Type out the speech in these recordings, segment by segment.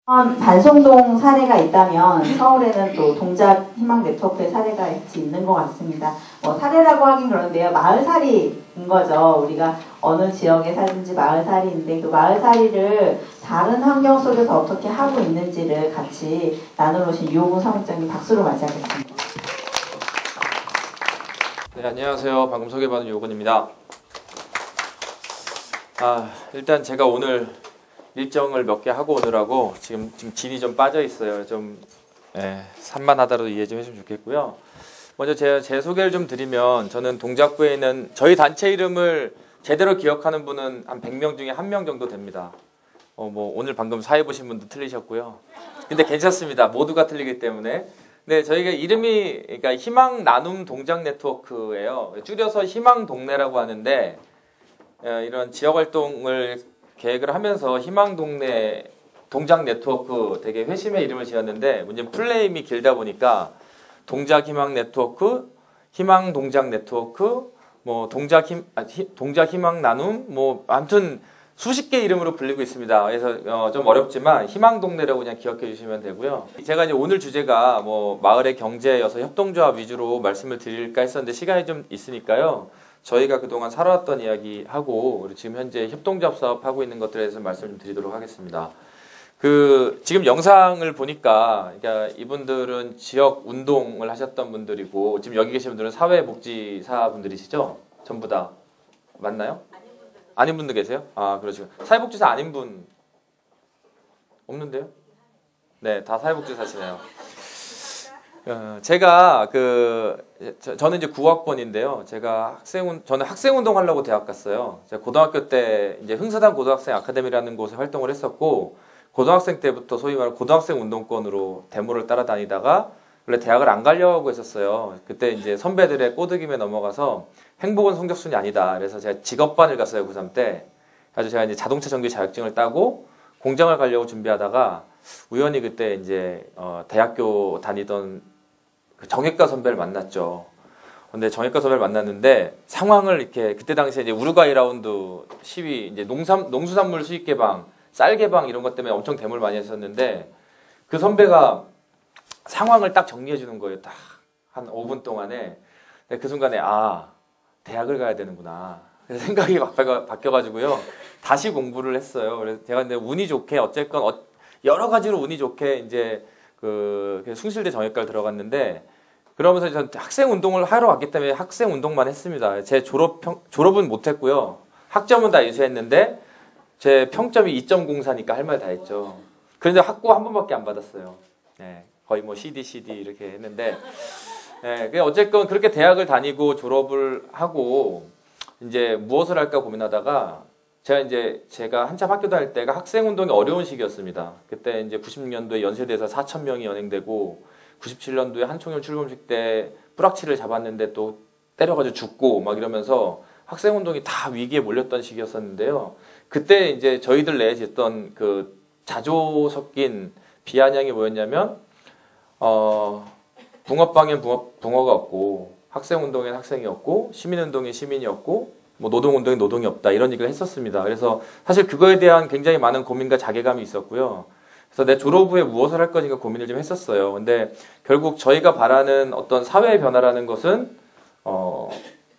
반송동 사례가 있다면 서울에는 또 동작 희망 네트워크의 사례가 있는 것 같습니다. 사례라고 하긴 그런데요. 마을살이인 거죠. 우리가 어느 지역에 살든지 마을살이인데 그 마을살이를 다른 환경 속에서 어떻게 하고 있는지를 같이 나누러 오신 유호근 사무장님 박수로 맞이하겠습니다. 네, 안녕하세요. 방금 소개받은 유호근입니다. 일단 제가 오늘 일정을 몇 개 하고 오느라고 지금 진이 좀 빠져 있어요. 좀 산만하다라도 이해 좀 해주면 좋겠고요. 먼저 제 소개를 좀 드리면, 저는 동작구에 있는 저희 단체 이름을 제대로 기억하는 분은 한 100명 중에 1명 정도 됩니다. 오늘 방금 사회 보신 분도 틀리셨고요. 근데 괜찮습니다. 모두가 틀리기 때문에. 네, 저희가 이름이 그러니까 희망 나눔 동작 네트워크예요. 줄여서 희망 동네라고 하는데, 이런 지역 활동을 계획을 하면서 희망 동네 동작 네트워크 되게 회심의 이름을 지었는데, 문제는 풀네임이 길다 보니까 동작 희망 네트워크, 희망 동작 네트워크, 동작 희망 나눔, 아무튼 수십 개 이름으로 불리고 있습니다. 그래서 좀 어렵지만 희망 동네라고 그냥 기억해 주시면 되고요. 제가 이제 오늘 주제가 마을의 경제여서 협동조합 위주로 말씀을 드릴까 했었는데 시간이 좀 있으니까요. 저희가 그동안 살아왔던 이야기하고 그리고 지금 현재 협동조합 사업 하고 있는 것들에 대해서 말씀을 좀 드리도록 하겠습니다. 지금 영상을 보니까, 그러니까 이분들은 지역 운동을 하셨던 분들이고, 지금 여기 계신 분들은 사회복지사 분들이시죠? 전부 다. 맞나요? 아닌 분도 계세요? 그러시고. 사회복지사 아닌 분 없는데요? 네, 다 사회복지사시네요. 제가 저는 이제 9학번인데요. 저는 학생운동 하려고 대학 갔어요. 제가 고등학교 때 이제 흥사단 고등학생 아카데미라는 곳에 활동을 했었고, 고등학생 때부터 소위 말하는 고등학생 운동권으로 데모를 따라다니다가 원래 대학을 안 가려고 했었어요. 그때 이제 선배들의 꼬드김에 넘어가서 행복은 성적순이 아니다. 그래서 제가 직업반을 갔어요, 고3 때. 그래서 제가 이제 자동차 정비 자격증을 따고 공장을 가려고 준비하다가 우연히 그때 이제 대학교 다니던 그 정외과 선배를 만났죠. 근데 정외과 선배를 만났는데 상황을 이렇게, 그때 당시에 이제 우루과이 라운드 시위, 이제 농수산물 수입 개방, 쌀 개방 이런 것 때문에 엄청 데모를 많이 했었는데, 그 선배가 상황을 딱 정리해 주는 거예요. 딱 한 5분 동안에. 그 순간에 대학을 가야 되는구나. 그래서 생각이 바뀌어가지고요. 다시 공부를 했어요. 그래서 제가 근데 운이 좋게 어쨌건 여러 가지로 운이 좋게 이제 숭실대 정외과를 들어갔는데, 그러면서 전 학생 운동을 하러 왔기 때문에 학생 운동만 했습니다. 제 졸업은 못했고요. 학점은 다 이수했는데 제 평점이 2.04니까 할 말 다 했죠. 그런데 학고 한 번밖에 안 받았어요. 네, 거의 CD 이렇게 했는데, 어쨌건 그렇게 대학을 다니고 졸업을 하고 이제 무엇을 할까 고민하다가, 제가 한참 학교 다닐 때가 학생 운동이 어려운 시기였습니다. 그때 이제 96년도에 연세대에서 4,000명이 연행되고, 97년도에 한총련 출범식 때 뿌락치를 잡았는데 또 때려가지고 죽고 막 이러면서 학생 운동이 다 위기에 몰렸던 시기였었는데요. 그때 이제 저희들 내에 있던 그 자조 섞인 비아냥이 뭐였냐면, 붕어빵엔 붕어가 없고, 학생 운동엔 학생이 없고, 시민 운동엔 시민이 없고, 노동 운동엔 노동이 없다, 이런 얘기를 했었습니다. 그래서 사실 그거에 대한 굉장히 많은 고민과 자괴감이 있었고요. 그래서 내 졸업 후에 무엇을 할 것인가 고민을 좀 했었어요. 근데 결국 저희가 바라는 어떤 사회의 변화라는 것은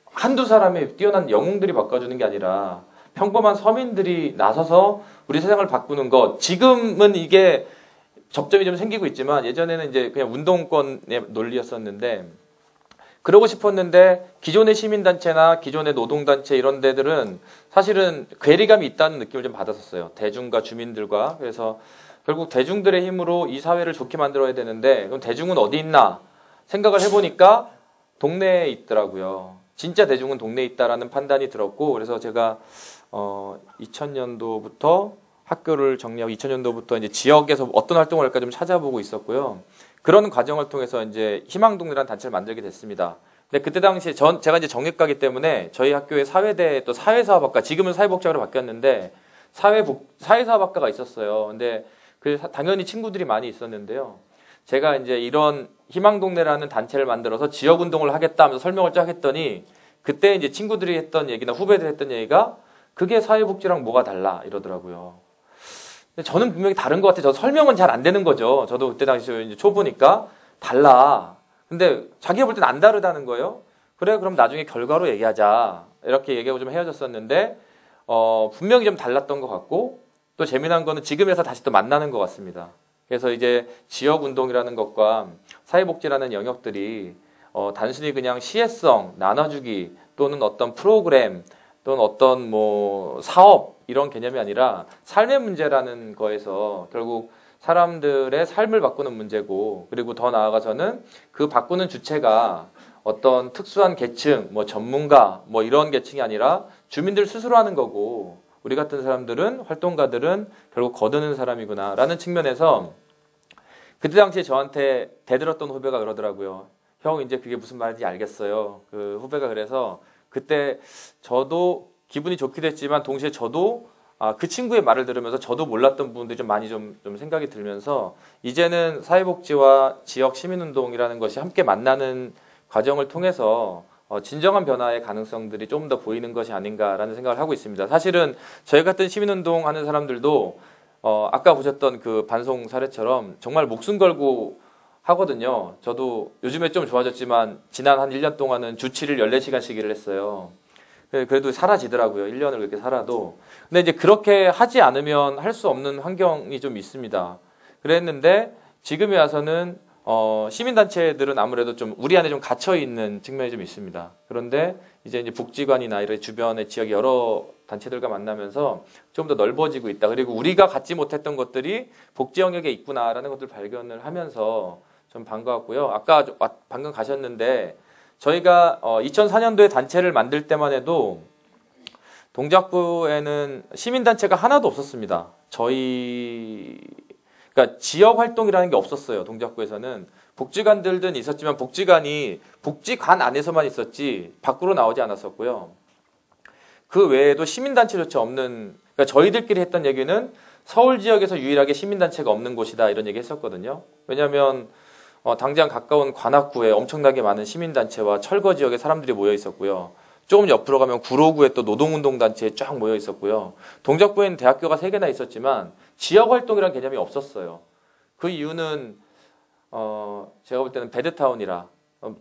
한두 사람의 뛰어난 영웅들이 바꿔주는 게 아니라 평범한 서민들이 나서서 우리 세상을 바꾸는 것. 지금은 이게 접점이 좀 생기고 있지만 예전에는 이제 그냥 운동권의 논리였었는데, 그러고 싶었는데 기존의 시민단체나 기존의 노동단체 이런 데들은 사실은 괴리감이 있다는 느낌을 좀 받았었어요. 대중과 주민들과. 그래서 결국 대중들의 힘으로 이 사회를 좋게 만들어야 되는데, 그럼 대중은 어디 있나 생각을 해보니까 동네에 있더라고요. 진짜 대중은 동네에 있다라는 판단이 들었고, 그래서 제가 2000년도부터 학교를 정리하고 2000년도부터 이제 지역에서 어떤 활동을 할까 좀 찾아보고 있었고요. 그런 과정을 통해서 이제 희망동네라는 단체를 만들게 됐습니다. 근데 그때 당시에 제가 이제 정외과이기 때문에 저희 학교에 사회대 또 사회사업학과, 지금은 사회복지학으로 바뀌었는데 사회사업학과가 있었어요. 근데 당연히 친구들이 많이 있었는데요. 제가 이제 이런 희망동네라는 단체를 만들어서 지역운동을 하겠다 하면서 설명을 쫙 했더니, 그때 이제 친구들이 했던 얘기나 후배들이 했던 얘기가 그게 사회복지랑 뭐가 달라 이러더라고요. 근데 저는 분명히 다른 것 같아요. 저 설명은 잘 안 되는 거죠. 저도 그때 당시 이제 초보니까 달라. 근데 자기가 볼 땐 안 다르다는 거예요. 그래, 그럼 나중에 결과로 얘기하자. 이렇게 얘기하고 좀 헤어졌었는데, 분명히 좀 달랐던 것 같고, 또 재미난 거는 지금에서 다시 또 만나는 것 같습니다. 그래서 이제 지역운동이라는 것과 사회복지라는 영역들이 단순히 그냥 시혜성, 나눠주기 또는 어떤 프로그램 또는 어떤 뭐 사업 이런 개념이 아니라 삶의 문제라는 거에서 결국 사람들의 삶을 바꾸는 문제고, 그리고 더 나아가서는 그 바꾸는 주체가 어떤 특수한 계층, 뭐 전문가, 뭐 이런 계층이 아니라 주민들 스스로 하는 거고, 우리 같은 사람들은, 활동가들은 결국 거두는 사람이구나라는 측면에서 그때 당시에 저한테 대들었던 후배가 그러더라고요. 형, 이제 그게 무슨 말인지 알겠어요. 그 후배가 그래서 그때 저도 기분이 좋기도 했지만 동시에 저도 그 친구의 말을 들으면서 저도 몰랐던 부분들이 좀 많이 좀 생각이 들면서 이제는 사회복지와 지역 시민운동이라는 것이 함께 만나는 과정을 통해서 진정한 변화의 가능성들이 좀 더 보이는 것이 아닌가라는 생각을 하고 있습니다. 사실은 저희 같은 시민운동 하는 사람들도 아까 보셨던 그 반송 사례처럼 정말 목숨 걸고 하거든요. 저도 요즘에 좀 좋아졌지만 지난 한 1년 동안은 주 7일 14시간씩 일을 했어요. 그래도 사라지더라고요. 1년을 그렇게 살아도. 근데 이제 그렇게 하지 않으면 할 수 없는 환경이 좀 있습니다. 그랬는데 지금에 와서는 시민단체들은 아무래도 좀 우리 안에 좀 갇혀있는 측면이 좀 있습니다. 그런데 이제 복지관이나 이런 주변의 지역 여러 단체들과 만나면서 좀 더 넓어지고 있다. 그리고 우리가 갖지 못했던 것들이 복지 영역에 있구나라는 것들을 발견을 하면서 좀 반가웠고요. 아까 방금 가셨는데 저희가 2004년도에 단체를 만들 때만 해도 동작구에는 시민단체가 하나도 없었습니다. 그러니까 지역 활동이라는 게 없었어요. 동작구에서는 복지관들은 있었지만 복지관이 복지관 안에서만 있었지 밖으로 나오지 않았었고요. 그 외에도 시민단체조차 없는, 그러니까 저희들끼리 했던 얘기는 서울 지역에서 유일하게 시민단체가 없는 곳이다 이런 얘기 했었거든요. 왜냐하면 당장 가까운 관악구에 엄청나게 많은 시민단체와 철거 지역에 사람들이 모여 있었고요. 조금 옆으로 가면 구로구에 또 노동운동단체에 쫙 모여 있었고요. 동작구에는 대학교가 3개나 있었지만 지역활동이라는 개념이 없었어요. 그 이유는 제가 볼 때는 배드타운이라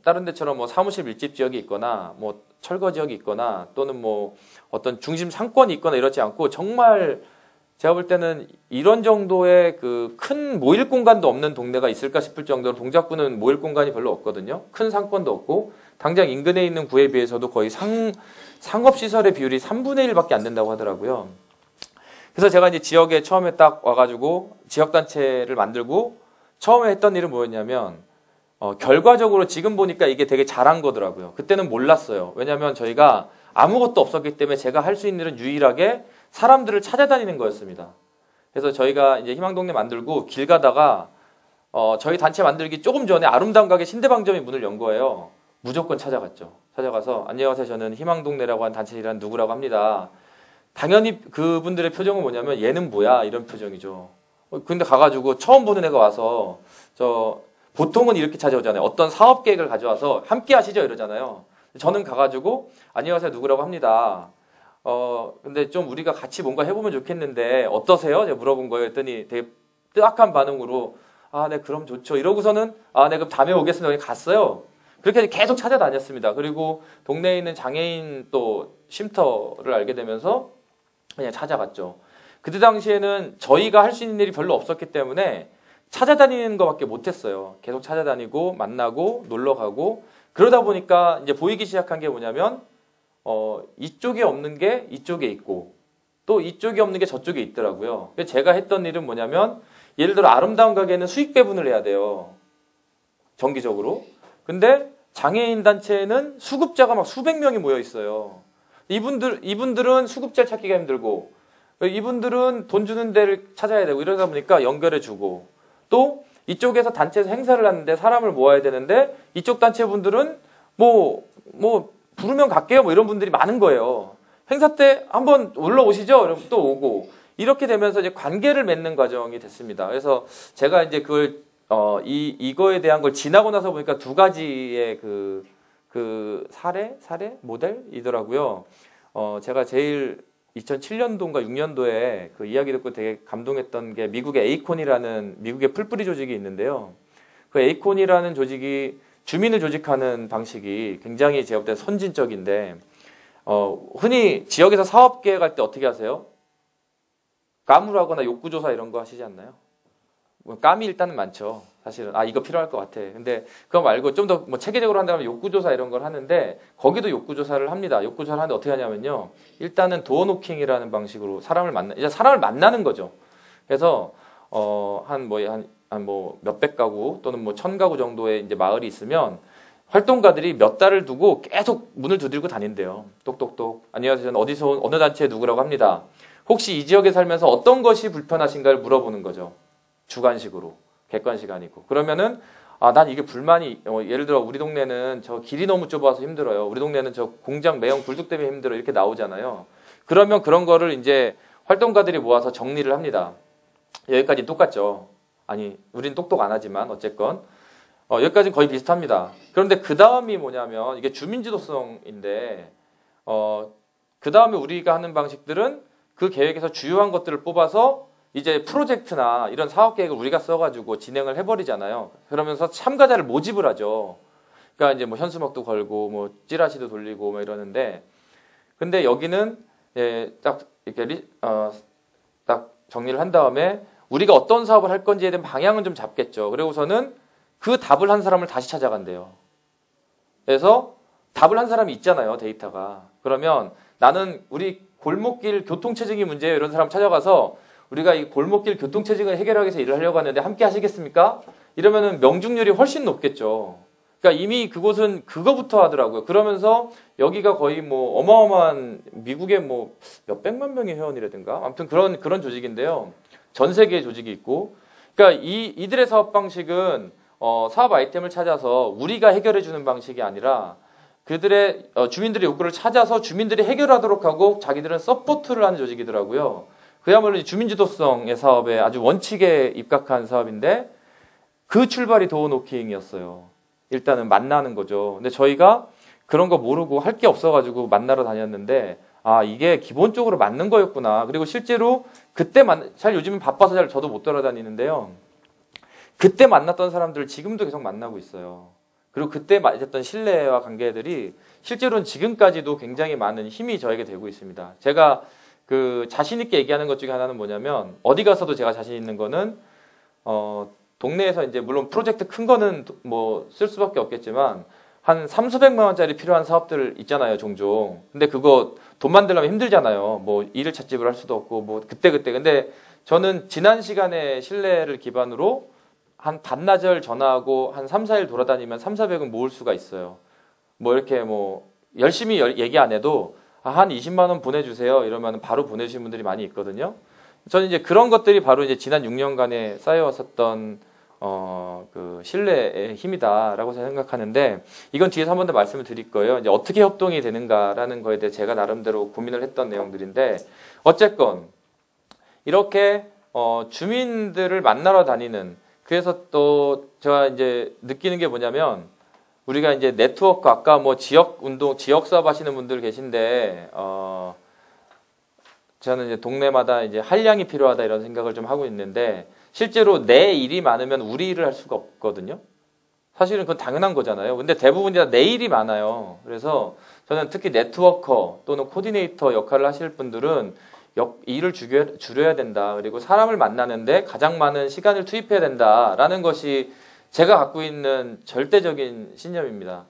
다른 데처럼 뭐 사무실 밀집 지역이 있거나 뭐 철거 지역이 있거나 또는 뭐 어떤 중심 상권이 있거나 이렇지 않고 정말 제가 볼 때는 이런 정도의 그 큰 모일 공간도 없는 동네가 있을까 싶을 정도로 동작구는 모일 공간이 별로 없거든요. 큰 상권도 없고 당장 인근에 있는 구에 비해서도 거의 상업시설의 비율이 3분의 1밖에 안 된다고 하더라고요. 그래서 제가 이제 지역에 처음에 딱 와가지고 지역단체를 만들고 처음에 했던 일은 뭐였냐면 결과적으로 지금 보니까 이게 되게 잘한 거더라고요. 그때는 몰랐어요. 왜냐하면 저희가 아무것도 없었기 때문에 제가 할 수 있는 일은 유일하게 사람들을 찾아다니는 거였습니다. 그래서 저희가 이제 희망동네 만들고 길 가다가 저희 단체 만들기 조금 전에 아름다운 가게 신대방점이 문을 연 거예요. 무조건 찾아갔죠. 찾아가서 안녕하세요. 저는 희망동네라고 하는 단체 일하는 누구라고 합니다. 당연히 그분들의 표정은 뭐냐면 얘는 뭐야 이런 표정이죠. 근데 가가지고 처음 보는 애가 와서 보통은 이렇게 찾아오잖아요. 어떤 사업 계획을 가져와서 함께 하시죠 이러잖아요. 저는 가가지고 안녕하세요 누구라고 합니다. 근데 좀 우리가 같이 뭔가 해보면 좋겠는데 어떠세요? 제가 물어본 거예요. 했더니 되게 뜨악한 반응으로 네 그럼 좋죠. 이러고서는 네 그럼 다음에 오겠습니다. 갔어요. 그렇게 계속 찾아다녔습니다. 그리고 동네에 있는 장애인 또 쉼터를 알게 되면서 그냥 찾아갔죠. 그때 당시에는 저희가 할 수 있는 일이 별로 없었기 때문에 찾아다니는 것밖에 못했어요. 계속 찾아다니고 만나고 놀러가고 그러다 보니까 이제 보이기 시작한 게 뭐냐면 이쪽에 없는 게 이쪽에 있고 또 이쪽에 없는 게 저쪽에 있더라고요. 제가 했던 일은 뭐냐면 예를 들어 아름다운 가게는 수익 배분을 해야 돼요. 정기적으로. 근데 장애인 단체에는 수급자가 막 수백 명이 모여 있어요. 이분들은 수급자를 찾기가 힘들고 이분들은 돈 주는 데를 찾아야 되고 이러다 보니까 연결해 주고 또 이쪽에서 단체에서 행사를 하는데 사람을 모아야 되는데 이쪽 단체 분들은 뭐 부르면 갈게요 뭐 이런 분들이 많은 거예요. 행사 때 한번 올라오시죠? 이러면 또 오고 이렇게 되면서 이제 관계를 맺는 과정이 됐습니다. 그래서 제가 이제 그걸 이거에 대한 걸 지나고 나서 보니까 두 가지의 그 사례 모델이더라고요. 제가 제일 2007년도인가 6년도에 그 이야기 듣고 되게 감동했던 게 미국의 에이콘이라는 미국의 풀뿌리 조직이 있는데요. 그 에이콘이라는 조직이 주민을 조직하는 방식이 굉장히 제가 볼 때 선진적인데 흔히 지역에서 사업 계획할 때 어떻게 하세요? 까무라거나 욕구조사 이런 거 하시지 않나요? 뭐 감이 일단은 많죠. 사실은 이거 필요할 것 같아. 근데 그거 말고 좀 더 뭐 체계적으로 한다면 욕구조사 이런 걸 하는데 거기도 욕구조사를 합니다. 욕구조사를 하는데 어떻게 하냐면요. 일단은 도어노킹이라는 방식으로 이제 사람을 만나는 거죠. 그래서 한 몇백 가구 또는 뭐 1000가구 정도의 이제 마을이 있으면 활동가들이 몇 달을 두고 계속 문을 두드리고 다닌대요. 똑똑똑. 안녕하세요. 저는 어디서 어느 단체에 누구라고 합니다. 혹시 이 지역에 살면서 어떤 것이 불편하신가를 물어보는 거죠. 주관식으로. 객관식 아니고. 그러면은 난 이게 불만이 예를 들어 우리 동네는 저 길이 너무 좁아서 힘들어요. 우리 동네는 저 공장 매형 굴뚝 때문에 힘들어. 이렇게 나오잖아요. 그러면 그런 거를 이제 활동가들이 모아서 정리를 합니다. 여기까지 똑같죠. 아니, 우린 똑똑 안 하지만 어쨌건 여기까지는 거의 비슷합니다. 그런데 그 다음이 뭐냐면 이게 주민지도성인데 그 다음에 우리가 하는 방식들은 그 계획에서 주요한 것들을 뽑아서 이제 프로젝트나 이런 사업 계획을 우리가 써가지고 진행을 해버리잖아요. 그러면서 참가자를 모집을 하죠. 그러니까 이제 뭐 현수막도 걸고 뭐 찌라시도 돌리고 뭐 이러는데, 근데 여기는 딱 이렇게 딱 정리를 한 다음에 우리가 어떤 사업을 할 건지에 대한 방향은 좀 잡겠죠. 그리고서는 그 답을 한 사람을 다시 찾아간대요. 그래서 답을 한 사람이 있잖아요, 데이터가. 그러면 나는 우리 골목길 교통체증이 문제예요. 이런 사람 찾아가서 우리가 이 골목길 교통체증을 해결하기 위해서 일을 하려고 하는데 함께 하시겠습니까? 이러면은 명중률이 훨씬 높겠죠. 그러니까 이미 그곳은 그거부터 하더라고요. 그러면서 여기가 거의 뭐 어마어마한 미국의 뭐 몇백만 명의 회원이라든가 아무튼 그런 조직인데요. 전 세계의 조직이 있고. 그러니까 이들의 사업 방식은 사업 아이템을 찾아서 우리가 해결해 주는 방식이 아니라 그들의 주민들의 욕구를 찾아서 주민들이 해결하도록 하고 자기들은 서포트를 하는 조직이더라고요. 그야말로 주민지도성의 사업에 아주 원칙에 입각한 사업인데 그 출발이 도어노킹이었어요. 일단은 만나는 거죠. 근데 저희가 그런 거 모르고 할 게 없어가지고 만나러 다녔는데 이게 기본적으로 맞는 거였구나. 그리고 실제로 잘 요즘은 바빠서 잘 저도 못 돌아다니는데요. 그때 만났던 사람들을 지금도 계속 만나고 있어요. 그리고 그때 맺었던 신뢰와 관계들이 실제로는 지금까지도 굉장히 많은 힘이 저에게 되고 있습니다. 제가 그 자신 있게 얘기하는 것 중에 하나는 뭐냐면 어디 가서도 제가 자신 있는 거는 동네에서 이제 물론 프로젝트 큰 거는 뭐 쓸 수밖에 없겠지만 한 3,400만 원짜리 필요한 사업들 있잖아요, 종종. 근데 그거 돈 만들려면 힘들잖아요. 뭐 일을 찻집을 할 수도 없고 뭐 그때. 근데 저는 지난 시간의 신뢰를 기반으로 한 반나절 전화하고 한 3, 4일 돌아다니면 3,400은 모을 수가 있어요. 뭐 이렇게 뭐 열심히 얘기 안 해도 한 20만 원 보내주세요. 이러면 바로 보내주신 분들이 많이 있거든요. 저는 이제 그런 것들이 바로 이제 지난 6년간에 쌓여왔었던 그 신뢰의 힘이다라고 생각하는데 이건 뒤에서 한 번 더 말씀을 드릴 거예요. 이제 어떻게 협동이 되는가라는 거에 대해 제가 나름대로 고민을 했던 내용들인데 어쨌건 이렇게 주민들을 만나러 다니는 그래서 또 제가 이제 느끼는 게 뭐냐면 우리가 이제 네트워크 아까 뭐 지역 운동, 지역 사업 하시는 분들 계신데 저는 이제 동네마다 이제 한량이 필요하다 이런 생각을 좀 하고 있는데 실제로 내 일이 많으면 우리 일을 할 수가 없거든요. 사실은 그건 당연한 거잖아요. 근데 대부분이 다 내 일이 많아요. 그래서 저는 특히 네트워커 또는 코디네이터 역할을 하실 분들은 일을 줄여야 된다. 그리고 사람을 만나는데 가장 많은 시간을 투입해야 된다라는 것이 제가 갖고 있는 절대적인 신념입니다.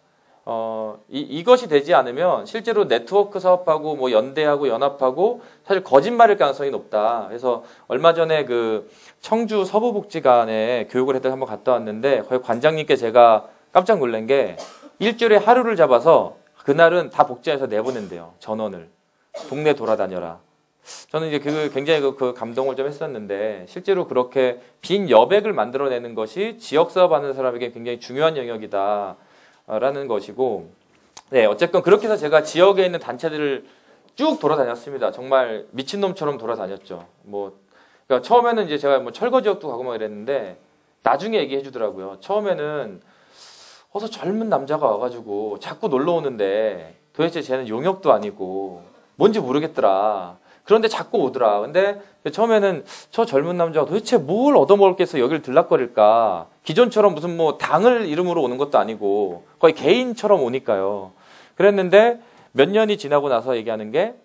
이것이 되지 않으면 실제로 네트워크 사업하고 뭐 연대하고 연합하고 사실 거짓말일 가능성이 높다. 그래서 얼마 전에 그 청주 서부복지관에 교육을 했다 한번 갔다 왔는데 거기 관장님께 제가 깜짝 놀란 게 일주일에 하루를 잡아서 그날은 다 복지관에서 내보낸대요. 전원을. 동네 돌아다녀라. 저는 이제 굉장히 그 감동을 좀 했었는데 실제로 그렇게 빈 여백을 만들어내는 것이 지역 사업하는 사람에게 굉장히 중요한 영역이다라는 것이고, 네 어쨌건 그렇게 해서 제가 지역에 있는 단체들을 쭉 돌아다녔습니다. 정말 미친놈처럼 돌아다녔죠. 그러니까 처음에는 이제 제가 뭐 철거 지역도 가고 막 이랬는데 나중에 얘기해 주더라고요. 처음에는 어서 젊은 남자가 와가지고 자꾸 놀러 오는데 도대체 쟤는 용역도 아니고 뭔지 모르겠더라. 그런데 자꾸 오더라. 근데 처음에는 저 젊은 남자가 도대체 뭘 얻어먹을 게 있어 여기를 들락거릴까. 기존처럼 무슨 뭐 당을 이름으로 오는 것도 아니고 거의 개인처럼 오니까요. 그랬는데 몇 년이 지나고 나서 얘기하는 게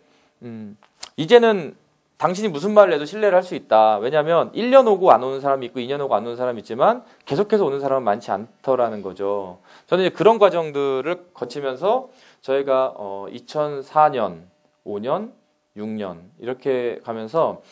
이제는 당신이 무슨 말을 해도 신뢰를 할 수 있다. 왜냐하면 1년 오고 안 오는 사람이 있고 2년 오고 안 오는 사람이 있지만 계속해서 오는 사람은 많지 않더라는 거죠. 저는 이제 그런 과정들을 거치면서 저희가 2004년, 5년, 6년 이렇게 가면서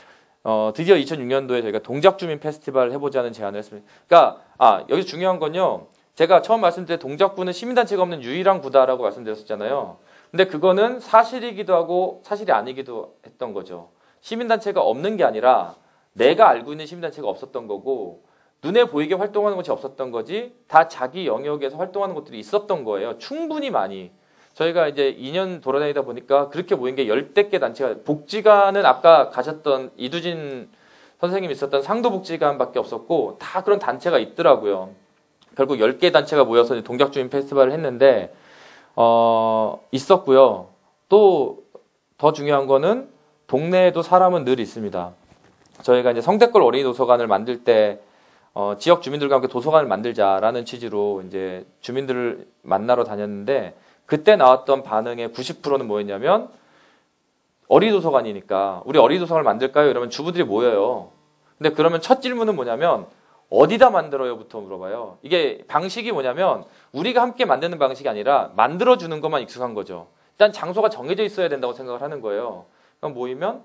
드디어 2006년도에 저희가 동작주민 페스티벌을 해보자는 제안을 했습니다. 그러니까 여기서 중요한 건요. 제가 처음 말씀드린 동작구는 시민단체가 없는 유일한 구다라고 말씀드렸었잖아요. 근데 그거는 사실이기도 하고 사실이 아니기도 했던 거죠. 시민단체가 없는 게 아니라 내가 알고 있는 시민단체가 없었던 거고 눈에 보이게 활동하는 것이 없었던 거지 다 자기 영역에서 활동하는 것들이 있었던 거예요. 충분히 많이. 저희가 이제 2년 돌아다니다 보니까 그렇게 보인 게 10대 개 단체가 복지관은 아까 가셨던 이두진 선생님이 있었던 상도복지관밖에 없었고 다 그런 단체가 있더라고요. 결국 10개 단체가 모여서 동작주민 페스티벌을 했는데 있었고요. 또 더 중요한 거는 동네에도 사람은 늘 있습니다. 저희가 이제 성대골 어린이 도서관을 만들 때 지역 주민들과 함께 도서관을 만들자라는 취지로 이제 주민들을 만나러 다녔는데 그때 나왔던 반응의 90%는 뭐였냐면 어린이 도서관이니까 우리 어린이 도서관을 만들까요? 이러면 주부들이 모여요. 근데 그러면 첫 질문은 뭐냐면 어디다 만들어요부터 물어봐요. 이게 방식이 뭐냐면 우리가 함께 만드는 방식이 아니라 만들어주는 것만 익숙한 거죠. 일단 장소가 정해져 있어야 된다고 생각을 하는 거예요. 그럼 모이면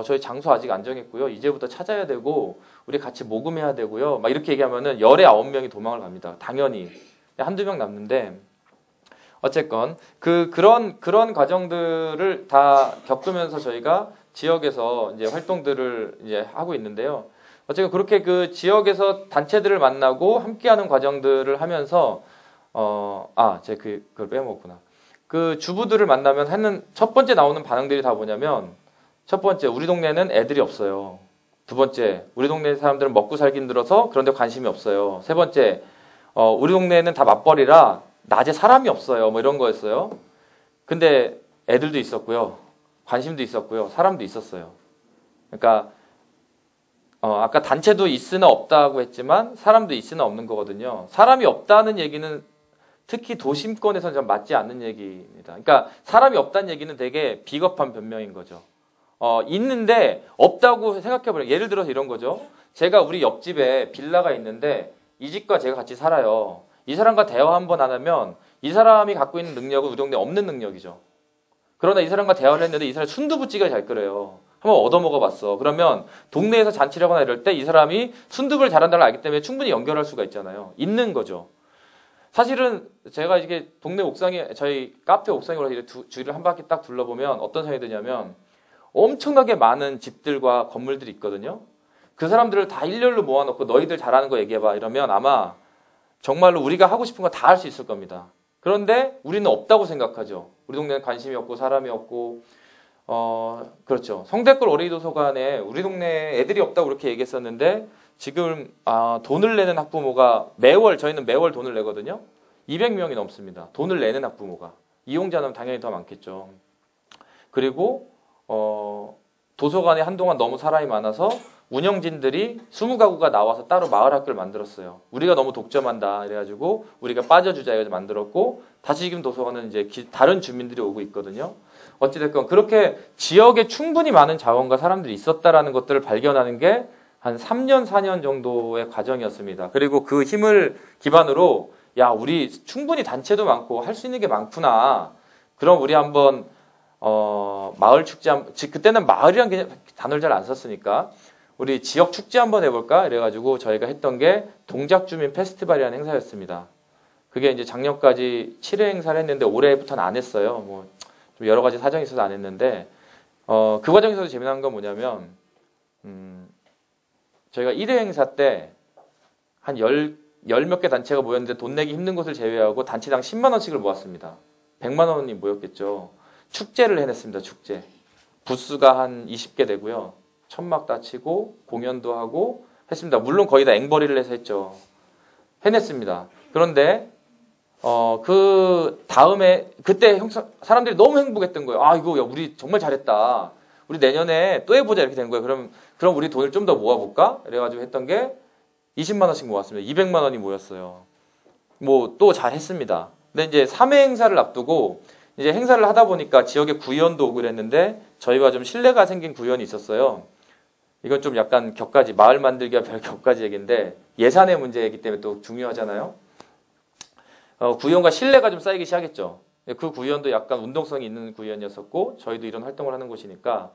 저희 장소 아직 안 정했고요. 이제부터 찾아야 되고 우리 같이 모금해야 되고요. 막 이렇게 얘기하면은 열에 9명이 도망을 갑니다. 당연히. 한두 명 남는데 어쨌건 그런 과정들을 다 겪으면서 저희가 지역에서 이제 활동들을 이제 하고 있는데요. 어쨌든 그렇게 그 지역에서 단체들을 만나고 함께하는 과정들을 하면서 제가 그걸 빼먹었구나. 그 주부들을 만나면 하는 첫 번째 나오는 반응들이 다 뭐냐면 첫 번째 우리 동네는 애들이 없어요. 두 번째 우리 동네 사람들은 먹고 살기 힘들어서 그런데 관심이 없어요. 세 번째 우리 동네는 다 맞벌이라 낮에 사람이 없어요. 뭐 이런 거였어요. 근데 애들도 있었고요. 관심도 있었고요. 사람도 있었어요. 그러니까 아까 단체도 있으나 없다고 했지만 사람도 있으나 없는 거거든요. 사람이 없다는 얘기는 특히 도심권에서는 좀 맞지 않는 얘기입니다. 그러니까 사람이 없다는 얘기는 되게 비겁한 변명인 거죠. 있는데 없다고 생각해버려요. 예를 들어서 이런 거죠. 제가 우리 옆집에 빌라가 있는데 이 집과 제가 같이 살아요. 이 사람과 대화 한번 안 하면 이 사람이 갖고 있는 능력은 우리 동네에 없는 능력이죠. 그러나 이 사람과 대화를 했는데 이 사람이 순두부찌개를 잘 끓여요. 한번 얻어먹어봤어. 그러면 동네에서 잔치를 하거나 이럴 때 이 사람이 순두부를 잘한다는 걸 알기 때문에 충분히 연결할 수가 있잖아요. 있는 거죠. 사실은 제가 이게 동네 옥상에 저희 카페 옥상에 올라서 주위를 한 바퀴 딱 둘러보면 어떤 생각이 드냐면 엄청나게 많은 집들과 건물들이 있거든요. 그 사람들을 다 일렬로 모아놓고 너희들 잘하는 거 얘기해봐 이러면 아마 정말로 우리가 하고 싶은 거 다 할 수 있을 겁니다. 그런데 우리는 없다고 생각하죠. 우리 동네는 관심이 없고 사람이 없고 그렇죠. 성대골 어린이 도서관에 우리 동네 애들이 없다고 그렇게 얘기했었는데 지금 돈을 내는 학부모가 저희는 매월 돈을 내거든요. 200명이 넘습니다. 돈을 내는 학부모가. 이용자는 당연히 더 많겠죠. 그리고 도서관에 한동안 너무 사람이 많아서 운영진들이 20가구가 나와서 따로 마을 학교를 만들었어요. 우리가 너무 독점한다 이래가지고 우리가 빠져주자 해서 만들었고 다시 지금 도서관은 이제 다른 주민들이 오고 있거든요. 어찌됐건 그렇게 지역에 충분히 많은 자원과 사람들이 있었다라는 것들을 발견하는 게 한 3년, 4년 정도의 과정이었습니다. 그리고 그 힘을 기반으로 우리 충분히 단체도 많고 할 수 있는 게 많구나. 그럼 우리 한번 마을 축제 그때는 마을이란 단어를 잘 안 썼으니까 우리 지역 축제 한번 해볼까? 이래가지고 저희가 했던 게 동작주민 페스티벌이라는 행사였습니다. 그게 이제 작년까지 7회 행사를 했는데 올해부터는 안 했어요. 뭐 좀 여러 가지 사정이 있어서 안 했는데 그 과정에서도 재미난 건 뭐냐면 저희가 1회 행사 때 한 열 몇 개 단체가 모였는데 돈 내기 힘든 곳을 제외하고 단체당 10만 원씩을 모았습니다. 100만 원이 모였겠죠. 축제를 해냈습니다. 축제. 부스가 한 20개 되고요. 천막 다치고 공연도 하고 했습니다. 물론 거의 다 앵벌이를 해서 했죠. 해냈습니다. 그런데 그 다음에 그때 사람들이 너무 행복했던 거예요. 이거 우리 정말 잘했다. 우리 내년에 또 해보자 이렇게 된 거예요. 그럼 우리 돈을 좀 더 모아볼까? 그래가지고 했던 게 20만 원씩 모았습니다. 200만 원이 모였어요. 뭐 또 잘했습니다. 근데 이제 3회 행사를 앞두고 이제 행사를 하다 보니까 지역에 구의원도 오고 그랬는데 저희가 좀 신뢰가 생긴 구의원이 있었어요. 이건 좀 약간 격가지, 마을 만들기와 별 격가지 얘기인데 예산의 문제이기 때문에 또 중요하잖아요. 구의원과 신뢰가 좀 쌓이기 시작했죠. 그 구의원도 약간 운동성이 있는 구의원이었었고 저희도 이런 활동을 하는 곳이니까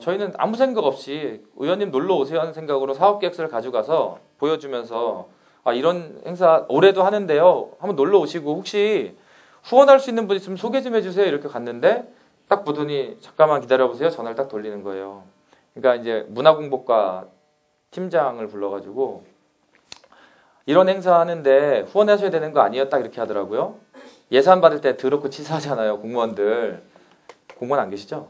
저희는 아무 생각 없이 의원님 놀러 오세요 하는 생각으로 사업계획서를 가져가서 보여주면서 이런 행사 올해도 하는데요. 한번 놀러 오시고 혹시 후원할 수 있는 분 있으면 소개 좀 해주세요. 이렇게 갔는데 딱 보더니 잠깐만 기다려보세요. 전화를 딱 돌리는 거예요. 그러니까 이제 문화공복과 팀장을 불러가지고 이런 행사 하는데 후원하셔야 되는 거 아니에요? 딱 이렇게 하더라고요. 예산 받을 때 더럽고 치사하잖아요. 공무원들. 공무원 안 계시죠?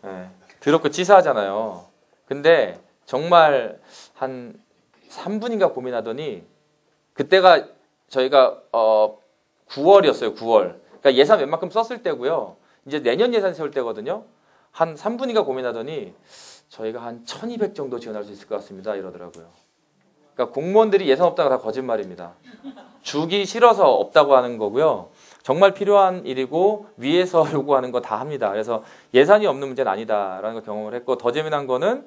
네. 더럽고 치사하잖아요. 근데 정말 한 3분인가 고민하더니 그때가 저희가 9월이었어요. 9월. 그러니까 예산 웬만큼 썼을 때고요. 이제 내년 예산 세울 때거든요. 한 3분인가 고민하더니 저희가 한 1200 정도 지원할 수 있을 것 같습니다. 이러더라고요. 그러니까 공무원들이 예산 없다가 다 거짓말입니다. 주기 싫어서 없다고 하는 거고요. 정말 필요한 일이고 위에서 요구하는 거 다 합니다. 그래서 예산이 없는 문제는 아니다라는 걸 경험을 했고 더 재미난 거는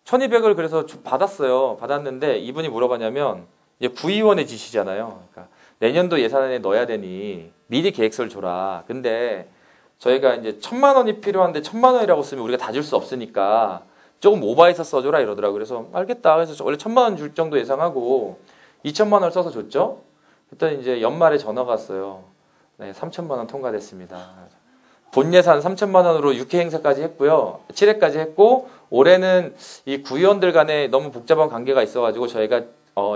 1200을 그래서 받았어요. 받았는데 이분이 물어봤냐면 이제 구의원의 지시잖아요. 그러니까 내년도 예산에 넣어야 되니 미리 계획서를 줘라. 근데 저희가 이제 1000만 원이 필요한데 1000만 원이라고 쓰면 우리가 다 줄 수 없으니까 조금 오버해서 써줘라 이러더라고요. 그래서 알겠다. 그래서 원래 1000만 원 줄 정도 예상하고 2000만 원을 써서 줬죠. 그랬더니 이제 연말에 전화가 왔어요. 네, 3000만 원 통과됐습니다. 본 예산 3000만 원으로 6회 행사까지 했고요. 7회까지 했고 올해는 이 구의원들 간에 너무 복잡한 관계가 있어가지고 저희가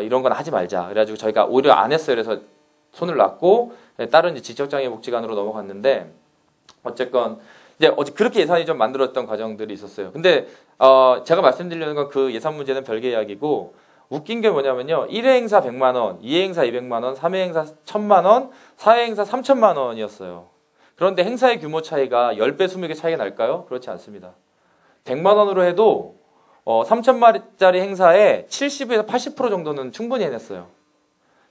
이런 건 하지 말자. 그래가지고 저희가 오히려 안 했어요. 그래서 손을 놨고 다른 이제 지적장애복지관으로 넘어갔는데 어쨌건 이제 그렇게 예산이 좀 만들었던 과정들이 있었어요. 근데 제가 말씀드리려는 건 그 예산 문제는 별개 이야기고 웃긴 게 뭐냐면요. 1회 행사 100만 원, 2회 행사 200만 원, 3회 행사 1000만 원, 4회 행사 3000만 원이었어요. 그런데 행사의 규모 차이가 10배, 20배 차이가 날까요? 그렇지 않습니다. 100만 원으로 해도 3000마리짜리 행사에 70에서 80% 정도는 충분히 해냈어요.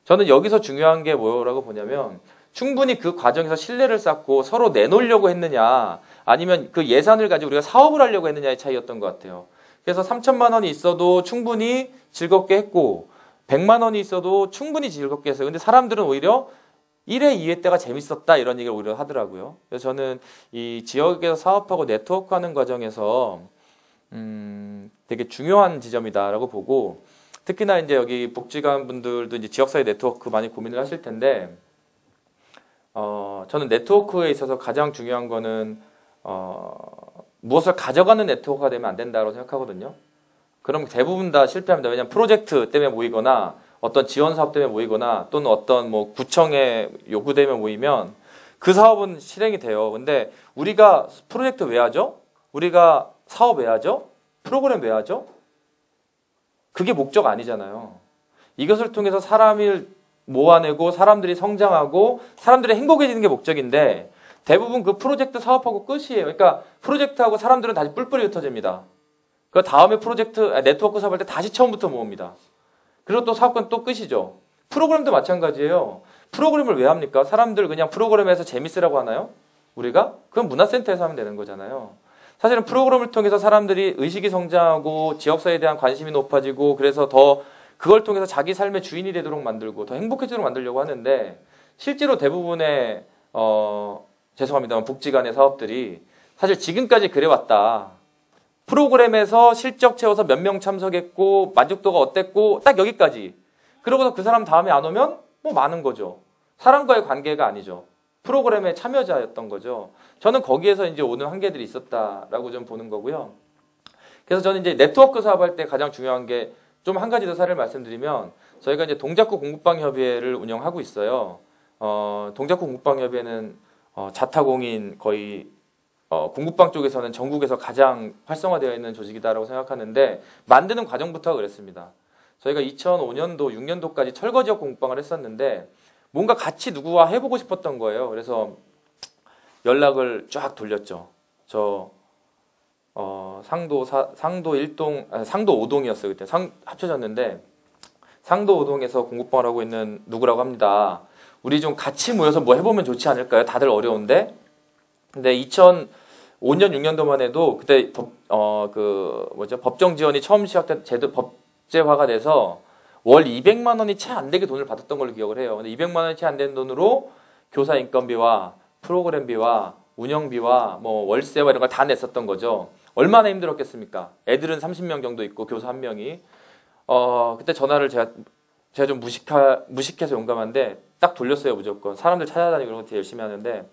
저는 여기서 중요한 게 뭐라고 보냐면 충분히 그 과정에서 신뢰를 쌓고 서로 내놓으려고 했느냐 아니면 그 예산을 가지고 우리가 사업을 하려고 했느냐의 차이였던 것 같아요. 그래서 3천만 원이 있어도 충분히 즐겁게 했고 100만 원이 있어도 충분히 즐겁게 했어요. 근데 사람들은 오히려 1회, 2회 때가 재밌었다 이런 얘기를 오히려 하더라고요. 그래서 저는 이 지역에서 사업하고 네트워크하는 과정에서 되게 중요한 지점이다라고 보고 특히나 이제 여기 복지관 분들도 이제 지역사회 네트워크 많이 고민을 하실 텐데 저는 네트워크에 있어서 가장 중요한 거는 무엇을 가져가는 네트워크가 되면 안 된다고 생각하거든요. 그럼 대부분 다 실패합니다. 왜냐하면 프로젝트 때문에 모이거나 어떤 지원 사업 때문에 모이거나 또는 어떤 뭐 구청의 요구 때문에 모이면 그 사업은 실행이 돼요. 근데 우리가 프로젝트 왜 하죠? 우리가 사업 왜 하죠? 프로그램 왜 하죠? 그게 목적 아니잖아요. 이것을 통해서 사람을 모아내고 사람들이 성장하고 사람들이 행복해지는 게 목적인데 대부분 그 프로젝트 사업하고 끝이에요. 그러니까 프로젝트하고 사람들은 다시 뿔뿔이 흩어집니다. 그 다음에 프로젝트 네트워크 사업할 때 다시 처음부터 모읍니다. 그리고 또 사업은 또 끝이죠. 프로그램도 마찬가지예요. 프로그램을 왜 합니까? 사람들 그냥 프로그램에서 재밌으라고 하나요? 우리가? 그건 문화센터에서 하면 되는 거잖아요. 사실은 프로그램을 통해서 사람들이 의식이 성장하고 지역사회에 대한 관심이 높아지고 그래서 더 그걸 통해서 자기 삶의 주인이 되도록 만들고 더 행복해지도록 만들려고 하는데 실제로 대부분의 죄송합니다만 복지관의 사업들이 사실 지금까지 그래왔다. 프로그램에서 실적 채워서 몇 명 참석했고 만족도가 어땠고 딱 여기까지. 그러고서 그 사람 다음에 안 오면 뭐 많은 거죠. 사람과의 관계가 아니죠. 프로그램의 참여자였던 거죠. 저는 거기에서 이제 오는 한계들이 있었다라고 좀 보는 거고요. 그래서 저는 이제 네트워크 사업할 때 가장 중요한 게 좀 한 가지 더 사례를 말씀드리면 저희가 이제 동작구 공급방협의회를 운영하고 있어요. 동작구 공급방협의회는 자타공인 거의 공급방 쪽에서는 전국에서 가장 활성화되어 있는 조직이다라고 생각하는데 만드는 과정부터 그랬습니다. 저희가 2005년도, 6년도까지 철거지역 공급방을 했었는데 뭔가 같이 누구와 해보고 싶었던 거예요. 그래서 연락을 쫙 돌렸죠. 저 상도 1동, 아니, 상도 5동이었어요. 그때 합쳐졌는데 상도 5동에서 공급방을 하고 있는 누구라고 합니다. 우리 좀 같이 모여서 뭐 해보면 좋지 않을까요? 다들 어려운데. 근데 2005년 6년도만 해도 그때 법정 지원이 처음 시작된 법제화가 돼서 월 200만 원이 채 안 되게 돈을 받았던 걸로 기억을 해요. 근데 200만 원이 채 안 되는 돈으로 교사 인건비와 프로그램비와 운영비와 뭐 월세와 이런 걸 다 냈었던 거죠. 얼마나 힘들었겠습니까? 애들은 30명 정도 있고 교사 1명이. 그때 전화를 제가 좀 무식해서 용감한데 딱 돌렸어요. 무조건 사람들 찾아다니고 이런 거 되게 열심히 하는데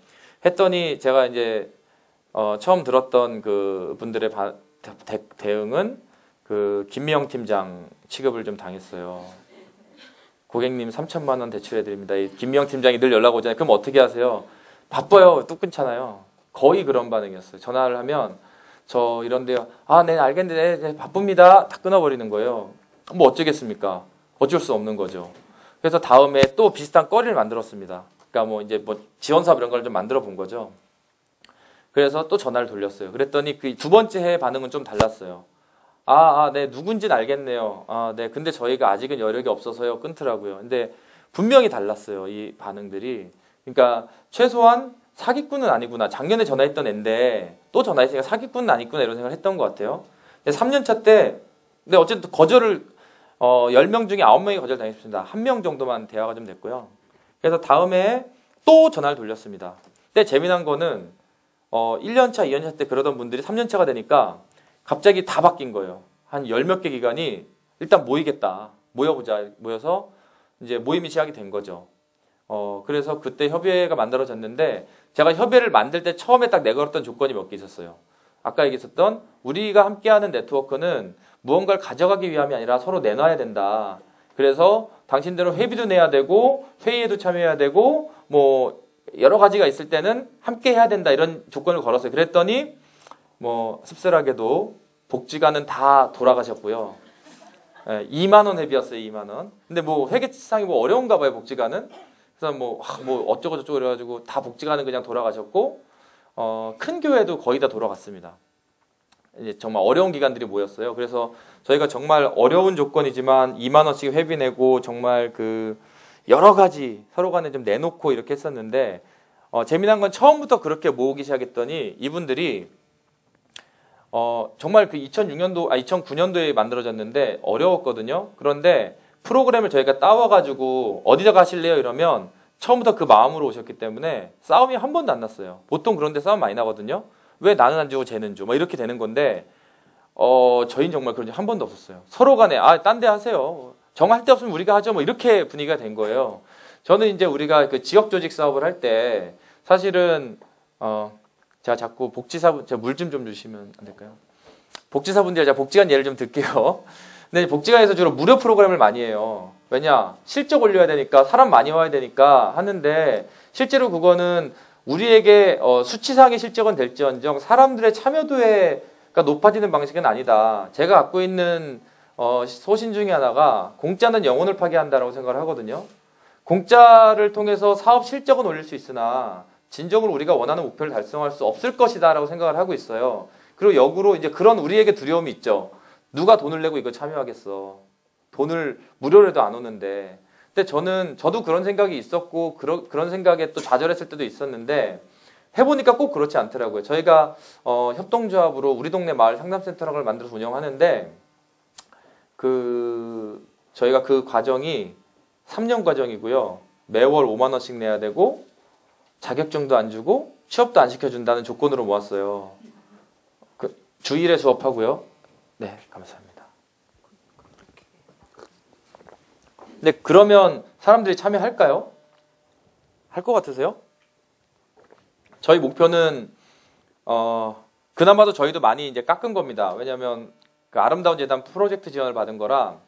했더니 제가 이제 처음 들었던 그 분들의 대응은 그 김미영 팀장 취급을 좀 당했어요. 고객님 3천만 원 대출해드립니다. 이 김미영 팀장이 늘 연락 오잖아요. 그럼 어떻게 하세요? 바빠요. 뚝 끊잖아요. 거의 그런 반응이었어요. 전화를 하면 저 이런데요. 네 알겠는데 네, 바쁩니다. 다 끊어버리는 거예요. 뭐 어쩌겠습니까? 어쩔 수 없는 거죠. 그래서 다음에 또 비슷한 거리를 만들었습니다. 그러니까 뭐 이제 뭐 지원 사업 이런 걸 좀 만들어 본 거죠. 그래서 또 전화를 돌렸어요. 그랬더니 그 두 번째 해 반응은 좀 달랐어요. 네, 누군지는 알겠네요. 네, 근데 저희가 아직은 여력이 없어서요. 끊더라고요. 근데 분명히 달랐어요. 이 반응들이. 그러니까 최소한 사기꾼은 아니구나. 작년에 전화했던 앤데 또 전화했으니까 사기꾼은 아니구나 이런 생각을 했던 것 같아요. 근데 3년차 때 근데 어쨌든 거절을 10명 중에 9명이 거절당했습니다. 1명 정도만 대화가 좀 됐고요. 그래서 다음에 또 전화를 돌렸습니다. 근데 재미난 거는 1년차, 2년차 때 그러던 분들이 3년차가 되니까 갑자기 다 바뀐 거예요. 한 10몇 개 기관이 일단 모이겠다. 모여서 이제 모임이 시작이 된 거죠. 그래서 그때 협의회가 만들어졌는데 제가 협의회를 만들 때 처음에 딱 내걸었던 조건이 몇 개 있었어요. 아까 얘기했었던 우리가 함께하는 네트워크는 무언가를 가져가기 위함이 아니라 서로 내놔야 된다. 그래서 당신들은 회비도 내야 되고 회의에도 참여해야 되고 뭐 여러 가지가 있을 때는 함께 해야 된다 이런 조건을 걸었어요. 그랬더니 뭐 씁쓸하게도 복지관은 다 돌아가셨고요. 2만 원 회비였어요. 2만 원. 근데 뭐 회계상이 뭐 어려운가 봐요. 복지관은. 그래서 뭐 어쩌고 저쩌고 그래가지고 다 복지관은 그냥 돌아가셨고 큰 교회도 거의 다 돌아갔습니다. 이제 정말 어려운 기관들이 모였어요. 그래서 저희가 정말 어려운 조건이지만 2만 원씩 회비 내고 정말 그 여러 가지 서로 간에 좀 내놓고 이렇게 했었는데 재미난 건 처음부터 그렇게 모으기 시작했더니 이분들이 정말 그 2009년도에 만들어졌는데 어려웠거든요. 그런데 프로그램을 저희가 따와가지고 어디다 가실래요? 이러면 처음부터 그 마음으로 오셨기 때문에 싸움이 한 번도 안 났어요. 보통 그런데 싸움 많이 나거든요. 왜 나는 안 주고 쟤는 줘? 막 이렇게 되는 건데 저희는 정말 그런 적 한 번도 없었어요. 서로 간에 딴 데 하세요. 정할 데 없으면 우리가 하죠. 뭐 이렇게 분위기가 된 거예요. 저는 이제 우리가 그 지역 조직 사업을 할 때 사실은 제가 자꾸 복지사분 제가 물 좀 주시면 안 될까요? 복지사분들 제가 복지관 예를 좀 들게요. 근데 복지관에서 주로 무료 프로그램을 많이 해요. 왜냐? 실적 올려야 되니까 사람 많이 와야 되니까 하는데 실제로 그거는 우리에게 수치상의 실적은 될지언정 사람들의 참여도가 높아지는 방식은 아니다. 제가 갖고 있는 소신 중에 하나가 공짜는 영혼을 파괴한다라고 생각을 하거든요. 공짜를 통해서 사업 실적은 올릴 수 있으나 진정으로 우리가 원하는 목표를 달성할 수 없을 것이다라고 생각을 하고 있어요. 그리고 역으로 이제 그런 우리에게 두려움이 있죠. 누가 돈을 내고 이거 참여하겠어. 돈을 무료로도 안 오는데. 근데 저도 그런 생각이 있었고 그런 생각에 또 좌절했을 때도 있었는데 해보니까 꼭 그렇지 않더라고요. 저희가 협동조합으로 우리 동네 마을 상담센터를 만들어서 운영하는데 저희가 그 과정이 3년 과정이고요. 매월 5만 원씩 내야 되고 자격증도 안 주고 취업도 안 시켜준다는 조건으로 모았어요. 주일에 수업하고요. 네, 감사합니다. 근데 그러면 사람들이 참여할까요? 할 것 같으세요? 저희 목표는 그나마도 저희도 많이 이제 깎은 겁니다. 왜냐하면 그 아름다운 재단 프로젝트 지원을 받은 거라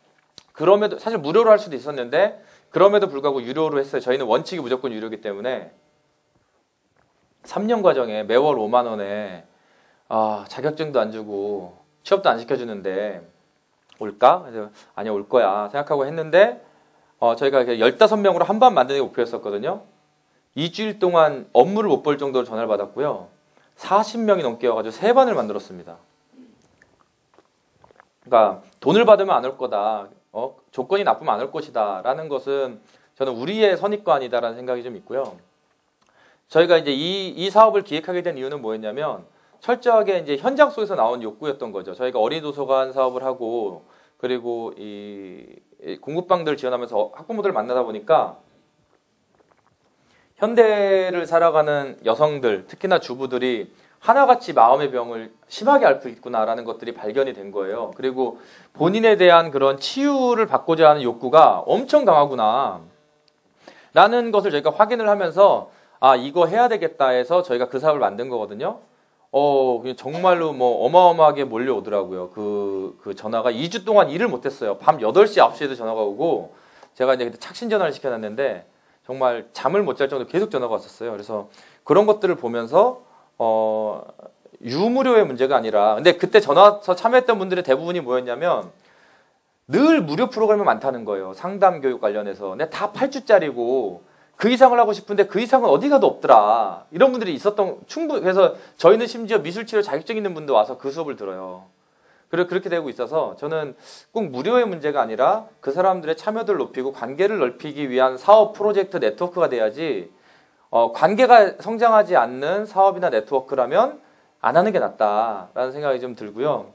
그럼에도 사실 무료로 할 수도 있었는데 그럼에도 불구하고 유료로 했어요. 저희는 원칙이 무조건 유료이기 때문에 3년 과정에 매월 5만 원에 자격증도 안 주고 취업도 안 시켜주는데 올까? 그래서 아니야 올 거야 생각하고 했는데 저희가 15명으로 한 반 만드는 게 목표였었거든요. 2주일 동안 업무를 못 볼 정도로 전화를 받았고요. 40명이 넘게 와가지고 3반을 만들었습니다. 그러니까 돈을 받으면 안 올 거다. 조건이 나쁘면 안 올 것이다. 라는 것은 저는 우리의 선입관이다라는 생각이 좀 있고요. 저희가 이제 이 사업을 기획하게 된 이유는 뭐였냐면 철저하게 이제 현장 속에서 나온 욕구였던 거죠. 저희가 어린이 도서관 사업을 하고 그리고 이 공급방들을 지원하면서 학부모들을 만나다 보니까 현대를 살아가는 여성들, 특히나 주부들이 하나같이 마음의 병을 심하게 앓고 있구나라는 것들이 발견이 된 거예요. 그리고 본인에 대한 그런 치유를 받고자 하는 욕구가 엄청 강하구나 라는 것을 저희가 확인을 하면서 이거 해야 되겠다 해서 저희가 그 사업을 만든 거거든요. 정말로 뭐 어마어마하게 몰려오더라고요. 그 전화가 2주 동안 일을 못했어요. 밤 8시, 9시에도 전화가 오고 제가 이제 그때 착신 전화를 시켜놨는데 정말 잠을 못 잘 정도로 계속 전화가 왔었어요. 그래서 그런 것들을 보면서 유무료의 문제가 아니라 근데 그때 전화서 참여했던 분들의 대부분이 뭐였냐면 늘 무료 프로그램이 많다는 거예요. 상담 교육 관련해서. 근데 다 8주짜리고 그 이상을 하고 싶은데 그 이상은 어디 가도 없더라. 이런 분들이 그래서 저희는 심지어 미술치료 자격증 있는 분도 와서 그 수업을 들어요. 그렇게 되고 있어서 저는 꼭 무료의 문제가 아니라 그 사람들의 참여도를 높이고 관계를 넓히기 위한 사업 프로젝트 네트워크가 돼야지 관계가 성장하지 않는 사업이나 네트워크라면 안 하는 게 낫다라는 생각이 좀 들고요.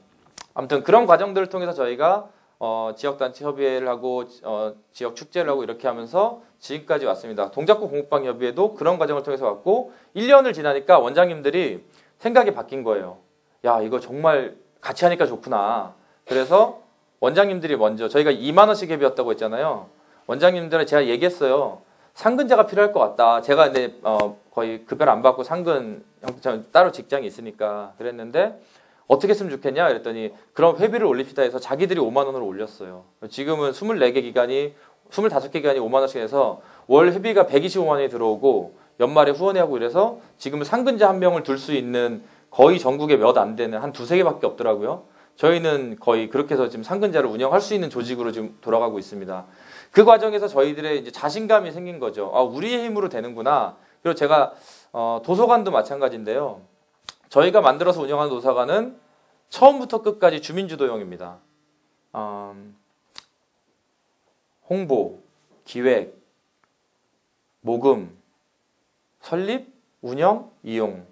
아무튼 그런 과정들을 통해서 저희가 지역단체 협의회를 하고 지역 축제를 하고 이렇게 하면서 지금까지 왔습니다. 동작구 공급방 협의회도 그런 과정을 통해서 왔고 1년을 지나니까 원장님들이 생각이 바뀐 거예요. 야, 이거 정말 같이 하니까 좋구나. 그래서 원장님들이 먼저 저희가 2만 원씩 회비였다고 했잖아요. 원장님들은 제가 얘기했어요. 상근자가 필요할 것 같다. 제가 근데 거의 급여를 안 받고 상근 따로 직장이 있으니까 그랬는데 어떻게 했으면 좋겠냐 그랬더니 그럼 회비를 올립시다 해서 자기들이 5만 원으로 올렸어요. 지금은 24개 기간이 25개 기간이 5만 원씩 해서 월 회비가 125만 원이 들어오고 연말에 후원회하고 이래서 지금은 상근자 한 명을 둘 수 있는 거의 전국에 몇 안 되는 한 2-3개밖에 없더라고요. 저희는 거의 그렇게 해서 지금 상근자를 운영할 수 있는 조직으로 지금 돌아가고 있습니다. 그 과정에서 저희들의 이제 자신감이 생긴 거죠. 우리의 힘으로 되는구나. 그리고 제가 도서관도 마찬가지인데요. 저희가 만들어서 운영하는 도서관은 처음부터 끝까지 주민주도형입니다. 홍보, 기획, 모금, 설립, 운영, 이용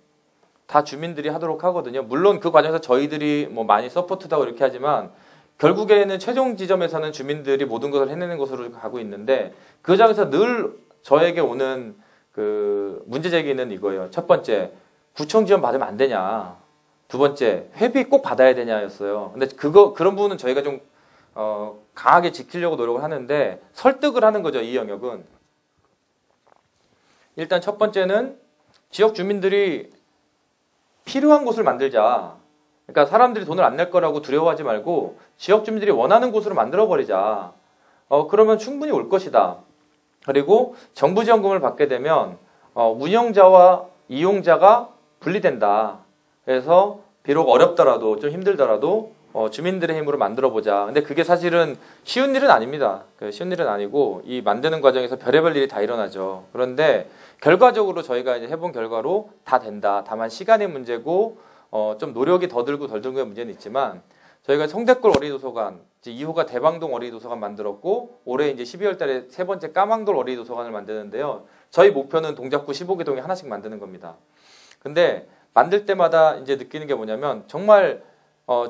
다 주민들이 하도록 하거든요. 물론 그 과정에서 저희들이 뭐 많이 서포트도 하고 이렇게 하지만 결국에는 최종 지점에서는 주민들이 모든 것을 해내는 것으로 가고 있는데 그 점에서 늘 저에게 오는 그 문제 제기는 이거예요. 첫 번째, 구청 지원 받으면 안 되냐. 두 번째, 회비 꼭 받아야 되냐였어요. 근데 그런 부분은 저희가 좀 강하게 지키려고 노력을 하는데 설득을 하는 거죠. 이 영역은. 일단 첫 번째는 지역 주민들이 필요한 곳을 만들자. 그러니까 사람들이 돈을 안 낼 거라고 두려워하지 말고 지역 주민들이 원하는 곳으로 만들어버리자. 그러면 충분히 올 것이다. 그리고 정부 지원금을 받게 되면 운영자와 이용자가 분리된다. 그래서 비록 어렵더라도 좀 힘들더라도 주민들의 힘으로 만들어보자. 근데 그게 사실은 쉬운 일은 아닙니다. 쉬운 일은 아니고 이 만드는 과정에서 별의별 일이 다 일어나죠. 그런데 결과적으로 저희가 이제 해본 결과로 다 된다. 다만 시간의 문제고 좀 노력이 더 들고 덜 들고의 문제는 있지만 저희가 성대골 어린이도서관, 이제 2호가 대방동 어린이도서관 만들었고 올해 이제 12월 달에 세 번째 까망돌 어린이도서관을 만드는데요. 저희 목표는 동작구 15개 동에 하나씩 만드는 겁니다. 근데 만들 때마다 이제 느끼는 게 뭐냐면 정말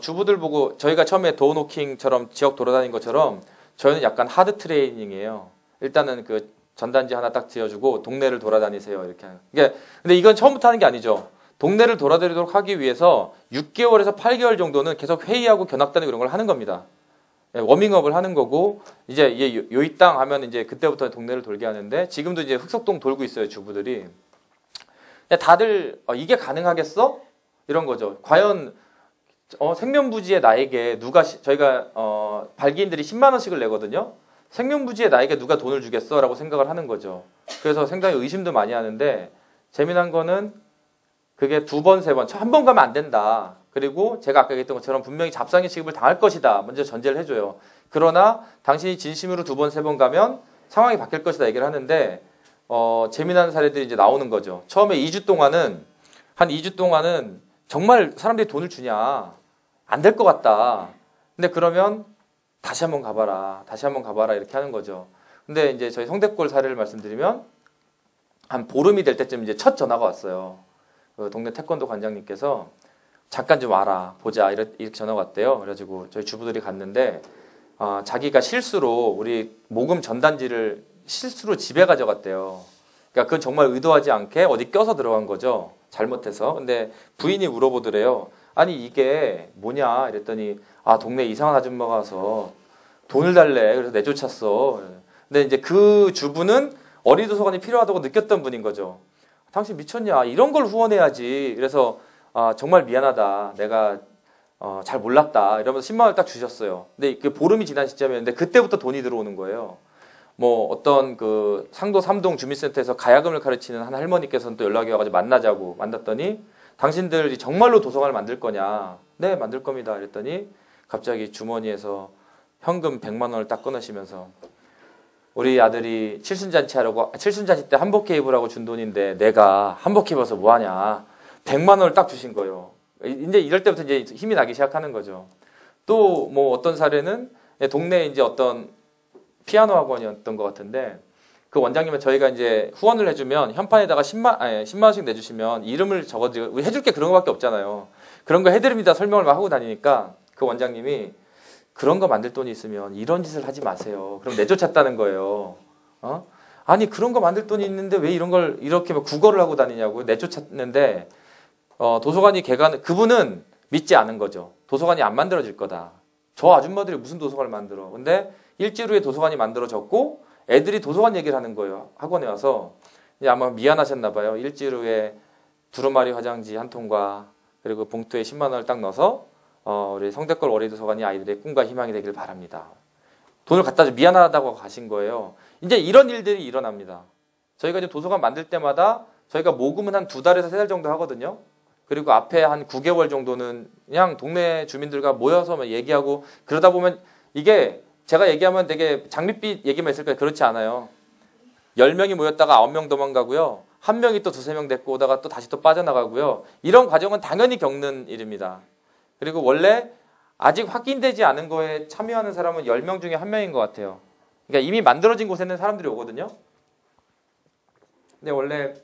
주부들 보고 저희가 처음에 도어노킹처럼 지역 돌아다닌 것처럼 저희는 약간 하드 트레이닝이에요. 일단은 그 전단지 하나 딱 지어주고 동네를 돌아다니세요. 이렇게. 근데 이건 처음부터 하는 게 아니죠. 동네를 돌아다니도록 하기 위해서 6개월에서 8개월 정도는 계속 회의하고 견학다니고 이런 걸 하는 겁니다. 워밍업을 하는 거고 이제 요이 땅 하면 이제 그때부터 동네를 돌게 하는데 지금도 이제 흑석동 돌고 있어요. 주부들이. 다들 이게 가능하겠어? 이런 거죠. 과연 생면부지의 나에게 저희가 발기인들이 10만 원씩을 내거든요. 생면부지의 나에게 누가 돈을 주겠어? 라고 생각을 하는 거죠. 그래서 상당히 의심도 많이 하는데 재미난 거는 그게 2번, 3번, 한 번 가면 안 된다. 그리고 제가 아까 얘기했던 것처럼 분명히 잡상의 취급을 당할 것이다. 먼저 전제를 해줘요. 그러나 당신이 진심으로 2번, 3번 가면 상황이 바뀔 것이다 얘기를 하는데 재미난 사례들이 이제 나오는 거죠. 처음에 2주 동안은 한 2주 동안은 정말 사람들이 돈을 주냐? 안 될 것 같다. 근데 그러면 다시 한번 가봐라. 다시 한번 가봐라. 이렇게 하는 거죠. 근데 이제 저희 성대골 사례를 말씀드리면 한 보름이 될 때쯤 이제 첫 전화가 왔어요. 그 동네 태권도 관장님께서 잠깐 좀 와라. 보자. 이렇게 전화가 왔대요. 그래가지고 저희 주부들이 갔는데 자기가 실수로 우리 모금 전단지를 실수로 집에 가져갔대요. 그러니까 그건 정말 의도하지 않게 어디 껴서 들어간 거죠. 잘못해서. 근데 부인이 물어보더래요. 아니 이게 뭐냐 이랬더니 동네 이상한 아줌마가 와서 돈을 달래. 그래서 내쫓았어. 근데 이제 그 주부는 어린이도서관이 필요하다고 느꼈던 분인 거죠. 당신 미쳤냐? 이런 걸 후원해야지. 그래서 정말 미안하다. 내가 잘 몰랐다. 이러면서 10만 원을 딱 주셨어요. 근데 그 보름이 지난 시점이었는데 그때부터 돈이 들어오는 거예요. 뭐 어떤 그 상도 3동 주민센터에서 가야금을 가르치는 한 할머니께서는 또 연락이 와가지고 만나자고 만났더니 당신들이 정말로 도서관을 만들 거냐? 네, 만들 겁니다. 이랬더니 갑자기 주머니에서 현금 100만 원을 딱 꺼내시면서 우리 아들이 칠순잔치 때 한복 입으라고 준 돈인데 내가 한복 입어서 뭐하냐? 100만 원을 딱 주신 거예요. 이제 이럴 때부터 이제 힘이 나기 시작하는 거죠. 또 뭐 어떤 사례는 동네에 이제 어떤 피아노 학원이었던 것 같은데 그 원장님은 저희가 이제 후원을 해주면 현판에다가 10만 원씩 내주시면 이름을 적어드리고 해줄 게 그런 거밖에 없잖아요. 그런 거 해드립니다 설명을 막 하고 다니니까 그 원장님이 그런 거 만들 돈이 있으면 이런 짓을 하지 마세요. 그럼 내쫓았다는 거예요. 아니 그런 거 만들 돈이 있는데 왜 이런 걸 이렇게 막 구걸을 하고 다니냐고. 내쫓았는데 도서관이 그분은 믿지 않은 거죠. 도서관이 안 만들어질 거다. 저 아줌마들이 무슨 도서관을 만들어. 근데 일주일 후에 도서관이 만들어졌고 애들이 도서관 얘기를 하는 거예요. 학원에 와서. 이제 아마 미안하셨나 봐요. 일주일 후에 두루마리 화장지 한 통과 그리고 봉투에 10만 원을 딱 넣어서 우리 성대골 어린이도서관이 아이들의 꿈과 희망이 되기를 바랍니다. 돈을 갖다 줘 미안하다고 가신 거예요. 이제 이런 일들이 일어납니다. 저희가 이제 도서관 만들 때마다 저희가 모금은 한 2달에서 3달 정도 하거든요. 그리고 앞에 한 9개월 정도는 그냥 동네 주민들과 모여서 얘기하고 그러다 보면 이게 제가 얘기하면 되게 장밋빛 얘기만 있을 거예요. 그렇지 않아요. 10명이 모였다가 9명 도망가고요. 한 명이 또 2-3명 데리고 오다가 또 다시 또 빠져나가고요. 이런 과정은 당연히 겪는 일입니다. 그리고 원래 아직 확인되지 않은 거에 참여하는 사람은 10명 중에 1명인 것 같아요. 그러니까 이미 만들어진 곳에는 사람들이 오거든요. 근데 원래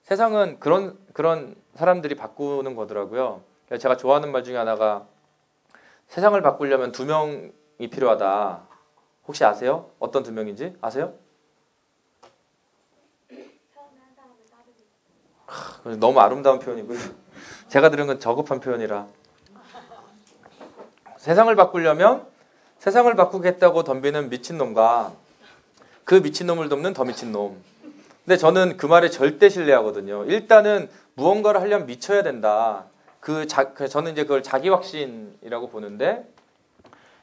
세상은 그런 사람들이 바꾸는 거더라고요. 제가 좋아하는 말 중에 하나가 세상을 바꾸려면 2명이 필요하다. 혹시 아세요? 어떤 2명인지 아세요? 너무 아름다운 표현이고요. 제가 들은 건 저급한 표현이라. 세상을 바꾸려면 세상을 바꾸겠다고 덤비는 미친놈과 그 미친놈을 돕는 더 미친놈. 근데 저는 그 말에 절대 신뢰하거든요. 일단은 무언가를 하려면 미쳐야 된다. 저는 이제 그걸 자기 확신이라고 보는데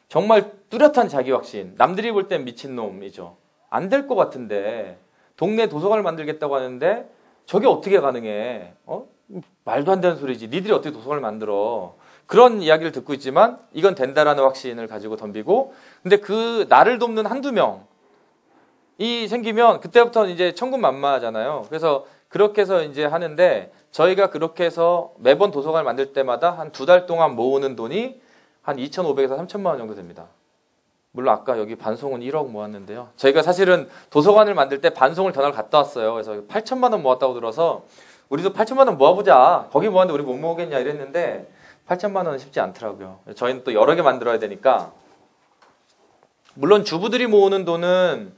정말 뚜렷한 자기 확신. 남들이 볼 땐 미친놈이죠. 안 될 것 같은데 동네 도서관을 만들겠다고 하는데 저게 어떻게 가능해? 말도 안 되는 소리지. 니들이 어떻게 도서관을 만들어? 그런 이야기를 듣고 있지만 이건 된다라는 확신을 가지고 덤비고 근데 그 나를 돕는 1-2명이 생기면 그때부터는 이제 천군만마잖아요. 그래서 그렇게 해서 이제 하는데 저희가 그렇게 해서 매번 도서관을 만들 때마다 한 2달 동안 모으는 돈이 한 2,500에서 3,000만 원 정도 됩니다. 물론 아까 여기 반송은 1억 모았는데요. 저희가 사실은 도서관을 만들 때 반송을 전화를 갔다 왔어요. 그래서 8천만 원 모았다고 들어서 우리도 8천만 원 모아보자. 거기 모았는데 우리 못 모으겠냐 이랬는데 8천만 원은 쉽지 않더라고요. 저희는 또 여러 개 만들어야 되니까. 물론 주부들이 모으는 돈은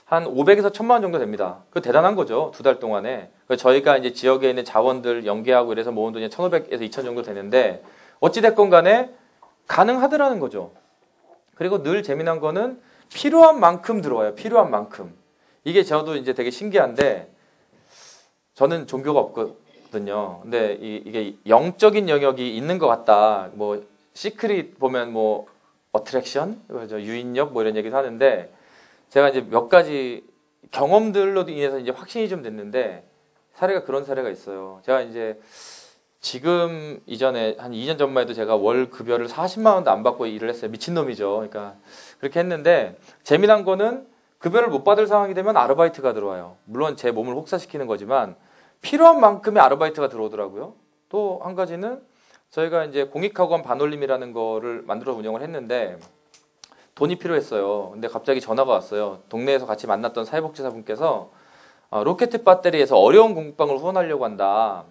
한 500에서 1,000만 원 정도 됩니다. 그거 대단한 거죠. 2달 동안에. 저희가 이제 지역에 있는 자원들 연계하고 이래서 모은 돈이 1,500에서 2,000 정도 되는데 어찌됐건 간에 가능하더라는 거죠. 그리고 늘 재미난 거는 필요한 만큼 들어와요. 필요한 만큼. 이게 저도 이제 되게 신기한데 저는 종교가 없거든요. 근데 이게 영적인 영역이 있는 것 같다. 뭐 시크릿 보면 뭐 어트랙션, 유인력 뭐 이런 얘기도 하는데 제가 이제 몇 가지 경험들로 인해서 이제 확신이 좀 됐는데 그런 사례가 있어요. 제가 이제 지금 이전에 한 2년 전만 해도 제가 월 급여를 40만 원도 안 받고 일을 했어요. 미친놈이죠. 그러니까 그렇게 했는데 재미난 거는 급여를 못 받을 상황이 되면 아르바이트가 들어와요. 물론 제 몸을 혹사시키는 거지만 필요한 만큼의 아르바이트가 들어오더라고요. 또 한 가지는 저희가 이제 공익학원 반올림이라는 거를 만들어 운영을 했는데 돈이 필요했어요. 근데 갑자기 전화가 왔어요. 동네에서 같이 만났던 사회복지사분께서 로켓 배터리에서 어려운 공부방을 후원하려고 한다.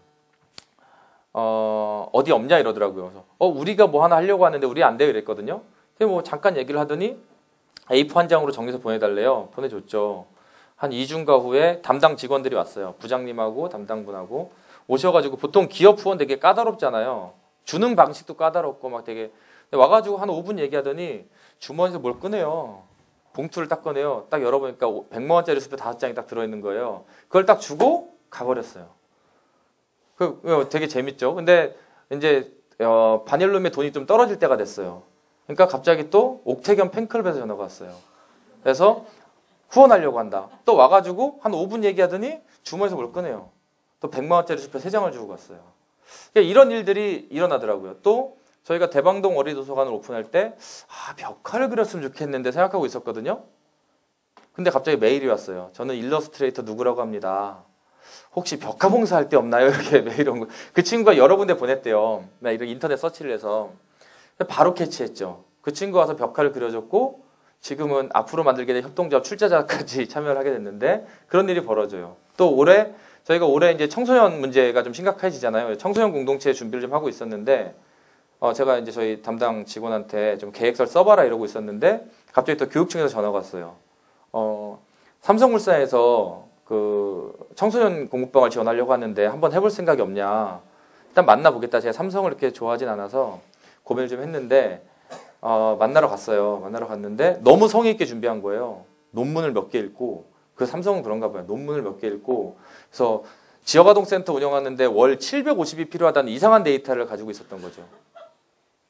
어디 없냐 이러더라고요. 그래서 우리가 뭐 하나 하려고 하는데 우리 안 돼요 이랬거든요. 근데 뭐 잠깐 얘기를 하더니 A4 한 장으로 정리해서 보내달래요. 보내줬죠. 한 2주인가 후에 담당 직원들이 왔어요. 부장님하고 담당분하고 오셔가지고 보통 기업 후원 되게 까다롭잖아요. 주는 방식도 까다롭고 막 되게 와가지고 한 5분 얘기하더니 주머니에서 뭘 꺼내요. 봉투를 딱 꺼내요. 딱 열어보니까 100만 원짜리 수표 5장이 딱 들어있는 거예요. 그걸 딱 주고 가버렸어요. 되게 재밌죠. 근데 이제 반일룸의 돈이 좀 떨어질 때가 됐어요. 그러니까 갑자기 또 옥태견 팬클럽에서 전화가 왔어요. 그래서 후원하려고 한다. 또 와가지고 한 5분 얘기하더니 주머니에서 뭘 꺼내요. 또 100만 원짜리 수표 3장을 주고 갔어요. 그러니까 이런 일들이 일어나더라고요. 또 저희가 대방동 어린이도서관을 오픈할 때 벽화를 그렸으면 좋겠는데 생각하고 있었거든요. 근데 갑자기 메일이 왔어요. 저는 일러스트레이터 누구라고 합니다. 혹시 벽화 봉사할 데 없나요? 이렇게 메일 온 거. 그 친구가 여러 군데 보냈대요. 나 이런 인터넷 서치를 해서 바로 캐치했죠. 그 친구가 와서 벽화를 그려줬고 지금은 앞으로 만들게 된 협동조합 출자자까지 참여를 하게 됐는데 그런 일이 벌어져요. 또 저희가 올해 이제 청소년 문제가 좀 심각해지잖아요. 청소년 공동체 준비를 좀 하고 있었는데 제가 이제 저희 담당 직원한테 좀 계획서를 써봐라 이러고 있었는데 갑자기 또 교육청에서 전화가 왔어요. 삼성물산에서 그 청소년 공부방을 지원하려고 하는데 한번 해볼 생각이 없냐. 일단 만나보겠다. 제가 삼성을 이렇게 좋아하진 않아서 고민을 좀 했는데 만나러 갔어요. 만나러 갔는데 너무 성의 있게 준비한 거예요. 논문을 몇 개 읽고 그 삼성은 그런가 봐요. 논문을 몇 개 읽고 그래서 지역아동센터 운영하는데 월 750이 필요하다는 이상한 데이터를 가지고 있었던 거죠.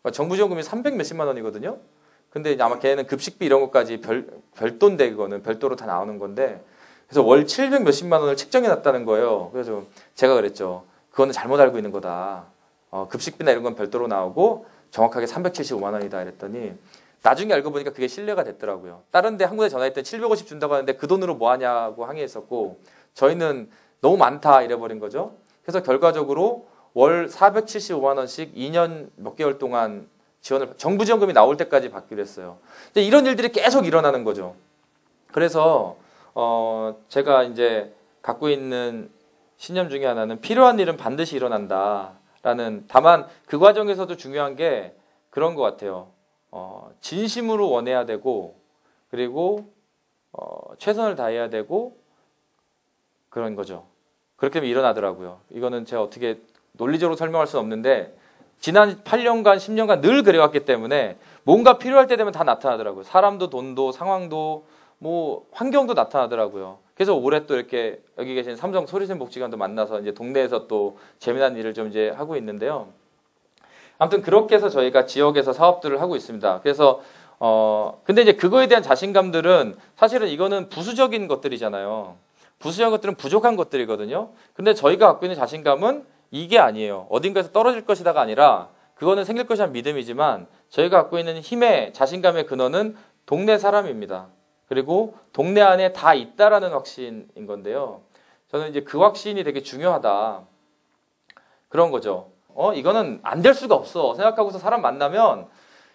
그러니까 정부 지원금이 300 몇십만 원이거든요. 근데 아마 걔는 급식비 이런 것까지 별도인데 그거는 별도로 다 나오는 건데 그래서 월 700 몇십만 원을 책정해 놨다는 거예요. 그래서 제가 그랬죠. 그거는 잘못 알고 있는 거다. 급식비나 이런 건 별도로 나오고 정확하게 375만 원이다 이랬더니 나중에 알고 보니까 그게 신뢰가 됐더라고요. 다른 데 한 군데 전화했더니 750 준다고 하는데 그 돈으로 뭐 하냐고 항의했었고 저희는 너무 많다 이래버린 거죠. 그래서 결과적으로 월 475만 원씩 2년 몇 개월 동안 정부 지원금이 나올 때까지 받기로 했어요. 근데 이런 일들이 계속 일어나는 거죠. 그래서 제가 이제 갖고 있는 신념 중에 하나는 필요한 일은 반드시 일어난다라는 다만 그 과정에서도 중요한 게 그런 것 같아요. 진심으로 원해야 되고 그리고 최선을 다해야 되고 그런 거죠. 그렇게 하면 일어나더라고요. 이거는 제가 어떻게 논리적으로 설명할 수는 없는데 지난 8년간 10년간 늘 그래왔기 때문에 뭔가 필요할 때 되면 다 나타나더라고요. 사람도 돈도 상황도 뭐 환경도 나타나더라고요. 그래서 올해 또 이렇게 여기 계신 삼성 소리샘 복지관도 만나서 이제 동네에서 또 재미난 일을 좀 이제 하고 있는데요. 아무튼 그렇게 해서 저희가 지역에서 사업들을 하고 있습니다. 그래서 근데 이제 그거에 대한 자신감들은 사실은 이거는 부수적인 것들이잖아요. 부수적인 것들은 부족한 것들이거든요. 근데 저희가 갖고 있는 자신감은 이게 아니에요. 어딘가에서 떨어질 것이다가 아니라 그거는 생길 것이란 믿음이지만 저희가 갖고 있는 힘의 자신감의 근원은 동네 사람입니다. 그리고 동네 안에 다 있다라는 확신인 건데요. 저는 이제 그 확신이 되게 중요하다. 그런 거죠. 이거는 안 될 수가 없어 생각하고서 사람 만나면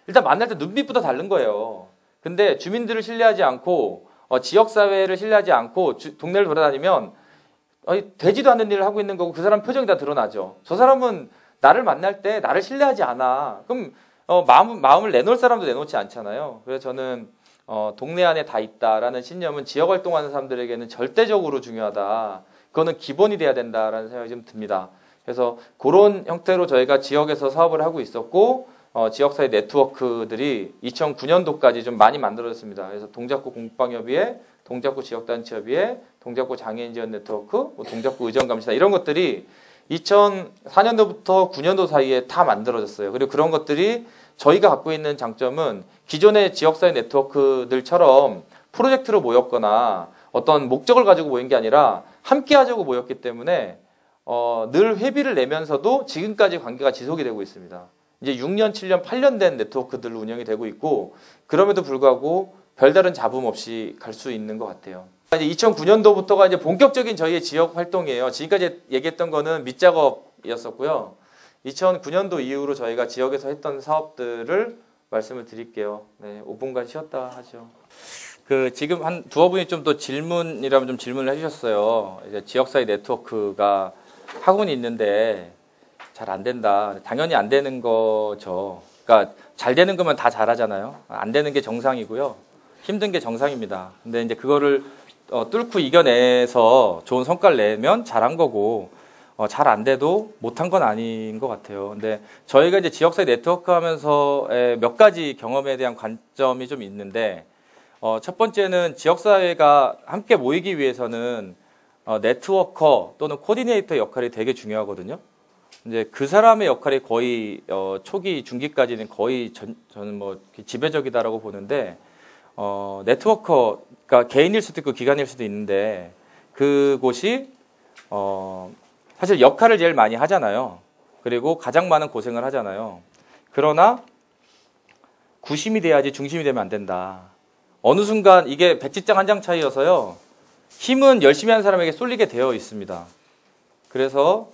일단 만날 때 눈빛부터 다른 거예요. 근데 주민들을 신뢰하지 않고 지역사회를 신뢰하지 않고 동네를 돌아다니면 되지도 않는 일을 하고 있는 거고 그 사람 표정이 다 드러나죠. 저 사람은 나를 만날 때 나를 신뢰하지 않아. 그럼 마음을 내놓을 사람도 내놓지 않잖아요. 그래서 저는 동네 안에 다 있다라는 신념은 지역활동하는 사람들에게는 절대적으로 중요하다. 그거는 기본이 돼야 된다라는 생각이 좀 듭니다. 그래서 그런 형태로 저희가 지역에서 사업을 하고 있었고 지역사회 네트워크들이 2009년도까지 좀 많이 만들어졌습니다. 그래서 동작구 공부방협의회, 동작구 지역단체협의회, 동작구 장애인 지원 네트워크, 동작구 의정감시단 이런 것들이 2004년도부터 9년도 사이에 다 만들어졌어요. 그리고 그런 것들이 저희가 갖고 있는 장점은 기존의 지역사회 네트워크들처럼 프로젝트로 모였거나 어떤 목적을 가지고 모인 게 아니라 함께 하자고 모였기 때문에 늘 회비를 내면서도 지금까지 관계가 지속이 되고 있습니다. 이제 6년, 7년, 8년 된 네트워크들로 운영이 되고 있고 그럼에도 불구하고 별다른 잡음 없이 갈 수 있는 것 같아요. 이제 2009년도부터가 이제 본격적인 저희의 지역 활동이에요. 지금까지 얘기했던 거는 밑작업이었었고요. 2009년도 이후로 저희가 지역에서 했던 사업들을 말씀을 드릴게요. 네, 5분간 쉬었다 하죠. 지금 한 두어 분이 좀 더 질문이라면 좀 질문을 해주셨어요. 이제 지역사회 네트워크가 학원이 있는데 잘 안 된다. 당연히 안 되는 거죠. 그러니까 잘 되는 거면 다 잘하잖아요. 안 되는 게 정상이고요. 힘든 게 정상입니다. 근데 이제 그거를 뚫고 이겨내서 좋은 성과를 내면 잘한 거고, 잘 안 돼도 못한 건 아닌 것 같아요. 근데 저희가 이제 지역사회 네트워크 하면서 몇 가지 경험에 대한 관점이 좀 있는데, 첫 번째는 지역사회가 함께 모이기 위해서는 네트워커 또는 코디네이터 역할이 되게 중요하거든요. 이제 그 사람의 역할이 거의 초기, 중기까지는 거의 저는 뭐 지배적이다라고 보는데, 네트워커, 그러니까 개인일 수도 있고 기관일 수도 있는데, 그곳이 사실 역할을 제일 많이 하잖아요. 그리고 가장 많은 고생을 하잖아요. 그러나 구심이 돼야지 중심이 되면 안 된다. 어느 순간 이게 백지장 한 장 차이여서요. 힘은 열심히 하는 사람에게 쏠리게 되어 있습니다. 그래서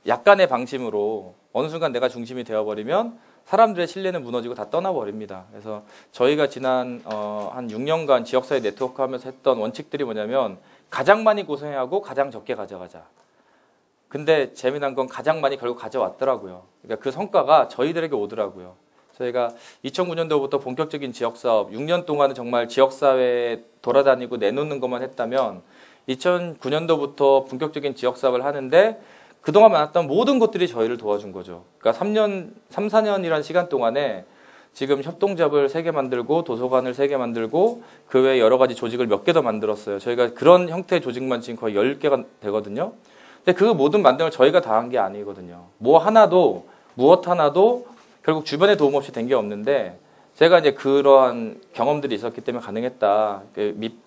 약간의 방심으로 어느 순간 내가 중심이 되어버리면 사람들의 신뢰는 무너지고 다 떠나버립니다. 그래서 저희가 지난 한 6년간 지역사회 네트워크 하면서 했던 원칙들이 뭐냐면 가장 많이 고생하고 가장 적게 가져가자. 근데 재미난 건 가장 많이 결국 가져왔더라고요. 그러니까 그 성과가 저희들에게 오더라고요. 저희가 2009년도부터 본격적인 지역사업, 6년 동안은 정말 지역사회에 돌아다니고 내놓는 것만 했다면 2009년도부터 본격적인 지역사업을 하는데 그동안 많았던 모든 것들이 저희를 도와준 거죠. 그러니까 3, 4년이라는 시간 동안에 지금 협동조합을 3개 만들고 도서관을 3개 만들고 그 외에 여러 가지 조직을 몇 개 더 만들었어요. 저희가 그런 형태의 조직만 지금 거의 10개가 되거든요. 근데 그 모든 만듦을 저희가 다 한 게 아니거든요. 무엇 하나도 결국 주변에 도움 없이 된 게 없는데 제가 이제 그러한 경험들이 있었기 때문에 가능했다.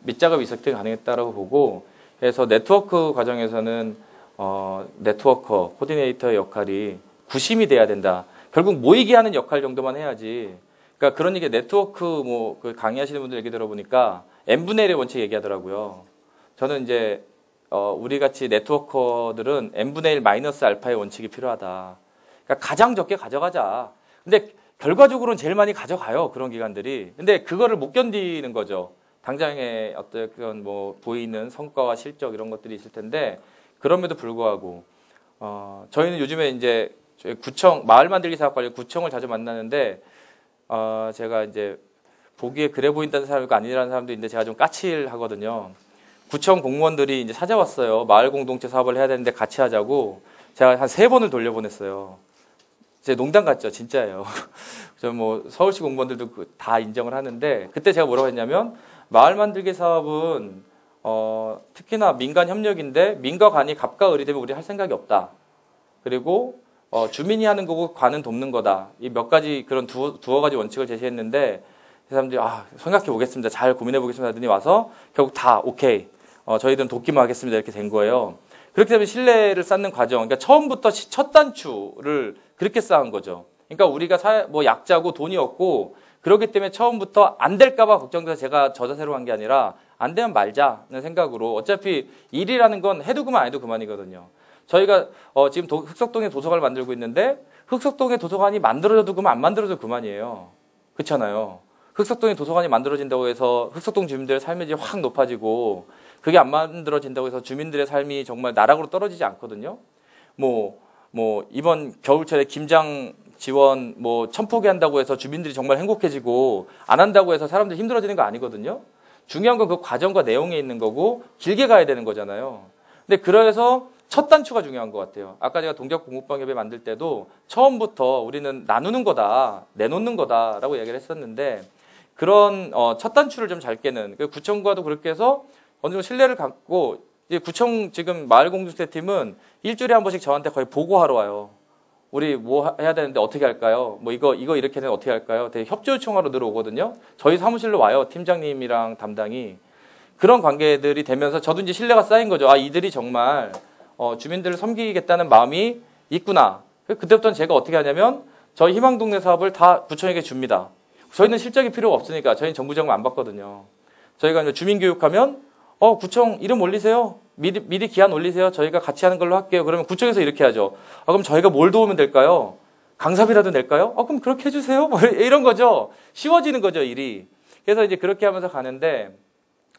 밑작업이 있었기 때문에 가능했다라고 보고 그래서 네트워크 과정에서는 네트워커, 코디네이터의 역할이 구심이 돼야 된다. 결국 모이게 하는 역할 정도만 해야지. 그러니까 그런 얘기 네트워크 강의하시는 분들 얘기 들어보니까 n분의 1의 원칙 얘기하더라고요. 저는 이제 우리 같이 네트워커들은 n분의 1 마이너스 알파의 원칙이 필요하다. 그러니까 가장 적게 가져가자. 근데 결과적으로는 제일 많이 가져가요. 그런 기관들이. 근데 그거를 못 견디는 거죠. 당장에 어떤 뭐 보이는 성과와 실적 이런 것들이 있을 텐데 그럼에도 불구하고 저희는 요즘에 이제 구청 마을 만들기 사업 관련 구청을 자주 만나는데 제가 이제 보기에 그래 보인다는 사람이 있고 아니라는 사람도 있는데 제가 좀 까칠하거든요. 구청 공무원들이 이제 찾아왔어요. 마을 공동체 사업을 해야 되는데 같이 하자고 제가 한 3번을 돌려보냈어요. 제 농담 같죠, 진짜예요. 저 뭐 서울시 공무원들도 다 인정을 하는데 그때 제가 뭐라고 했냐면 마을 만들기 사업은 특히나 민간 협력인데 민과 관이 갑과 을이 되면 우리 할 생각이 없다. 그리고 주민이 하는 거고 관은 돕는 거다. 이 몇 가지 그런 두어 가지 원칙을 제시했는데 그 사람들이 생각해 보겠습니다. 잘 고민해 보겠습니다. 하더니 와서 결국 다 오케이. 저희들은 돕기만 하겠습니다. 이렇게 된 거예요. 그렇게 되면 신뢰를 쌓는 과정. 그러니까 처음부터 첫 단추를 그렇게 쌓은 거죠. 그러니까 우리가 약자고 돈이 없고 그렇기 때문에 처음부터 안 될까봐 걱정돼서 제가 저 자세로 한 게 아니라 안 되면 말자는 생각으로 어차피 일이라는 건 해도 그만 안 해도 그만이거든요. 저희가 지금 흑석동에 도서관을 만들고 있는데 흑석동에 도서관이 만들어져도 그만 안 만들어져도 그만이에요. 그렇잖아요. 흑석동에 도서관이 만들어진다고 해서 흑석동 주민들의 삶의 질이 확 높아지고 그게 안 만들어진다고 해서 주민들의 삶이 정말 나락으로 떨어지지 않거든요. 이번 겨울철에 김장 지원 천포기 한다고 해서 주민들이 정말 행복해지고 안 한다고 해서 사람들이 힘들어지는 거 아니거든요. 중요한 건 그 과정과 내용에 있는 거고 길게 가야 되는 거잖아요. 근데 그래서 첫 단추가 중요한 것 같아요. 아까 제가 동작공부방협회 만들 때도 처음부터 우리는 나누는 거다, 내놓는 거다라고 얘기를 했었는데 그런 첫 단추를 좀 잘 깨는 구청과도 그렇게 해서 어느 정도 신뢰를 갖고 이제 구청 지금 마을공동체 팀은 일주일에 한 번씩 저한테 거의 보고하러 와요. 우리 뭐 해야 되는데 어떻게 할까요? 이거 이렇게 되면 어떻게 할까요? 되게 협조 요청하러 들어오거든요. 저희 사무실로 와요. 팀장님이랑 담당이. 그런 관계들이 되면서 저도 이제 신뢰가 쌓인 거죠. 이들이 정말 주민들을 섬기겠다는 마음이 있구나. 그때부터는 제가 어떻게 하냐면 저희 희망동네 사업을 다 구청에게 줍니다. 저희는 실적이 필요가 없으니까 저희는 정부 자금 안 받거든요. 저희가 이제 주민교육하면 구청 이름 올리세요. 미리 기한 올리세요. 저희가 같이 하는 걸로 할게요. 그러면 구청에서 이렇게 하죠. 그럼 저희가 뭘 도우면 될까요? 강사비라도 낼까요? 그럼 그렇게 해주세요. 뭐 이런 거죠. 쉬워지는 거죠, 일이. 그래서 이제 그렇게 하면서 가는데,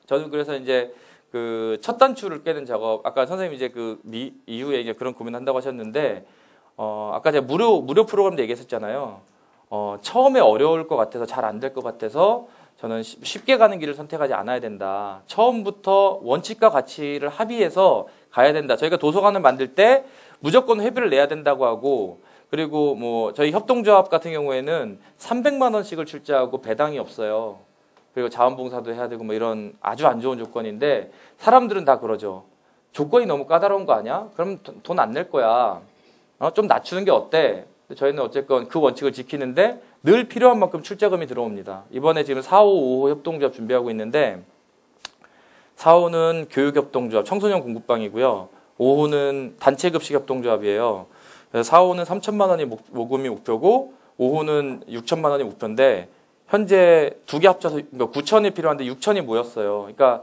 저는 그래서 이제 그 첫 단추를 깨는 작업, 아까 선생님이 이제 이후에 이제 그런 고민한다고 하셨는데, 아까 제가 무료 프로그램도 얘기했었잖아요. 처음에 어려울 것 같아서 잘 안 될 것 같아서 저는 쉽게 가는 길을 선택하지 않아야 된다. 처음부터 원칙과 가치를 합의해서 가야 된다. 저희가 도서관을 만들 때 무조건 회비를 내야 된다고 하고, 그리고 뭐 저희 협동조합 같은 경우에는 300만 원씩을 출자하고 배당이 없어요. 그리고 자원봉사도 해야 되고 뭐 이런 아주 안 좋은 조건인데, 사람들은 다 그러죠. 조건이 너무 까다로운 거 아니야? 그럼 돈 안 낼 거야. 좀 낮추는 게 어때? 저희는 어쨌건 그 원칙을 지키는데 늘 필요한 만큼 출자금이 들어옵니다. 이번에 지금 4호, 5호 협동조합 준비하고 있는데, 4호는 교육협동조합, 청소년 공부방이고요. 5호는 단체급식 협동조합이에요. 그래서 4호는 3천만 원이 모금이 목표고 5호는 6천만 원이 목표인데, 현재 두 개 합쳐서 9천이 필요한데 6천이 모였어요. 그러니까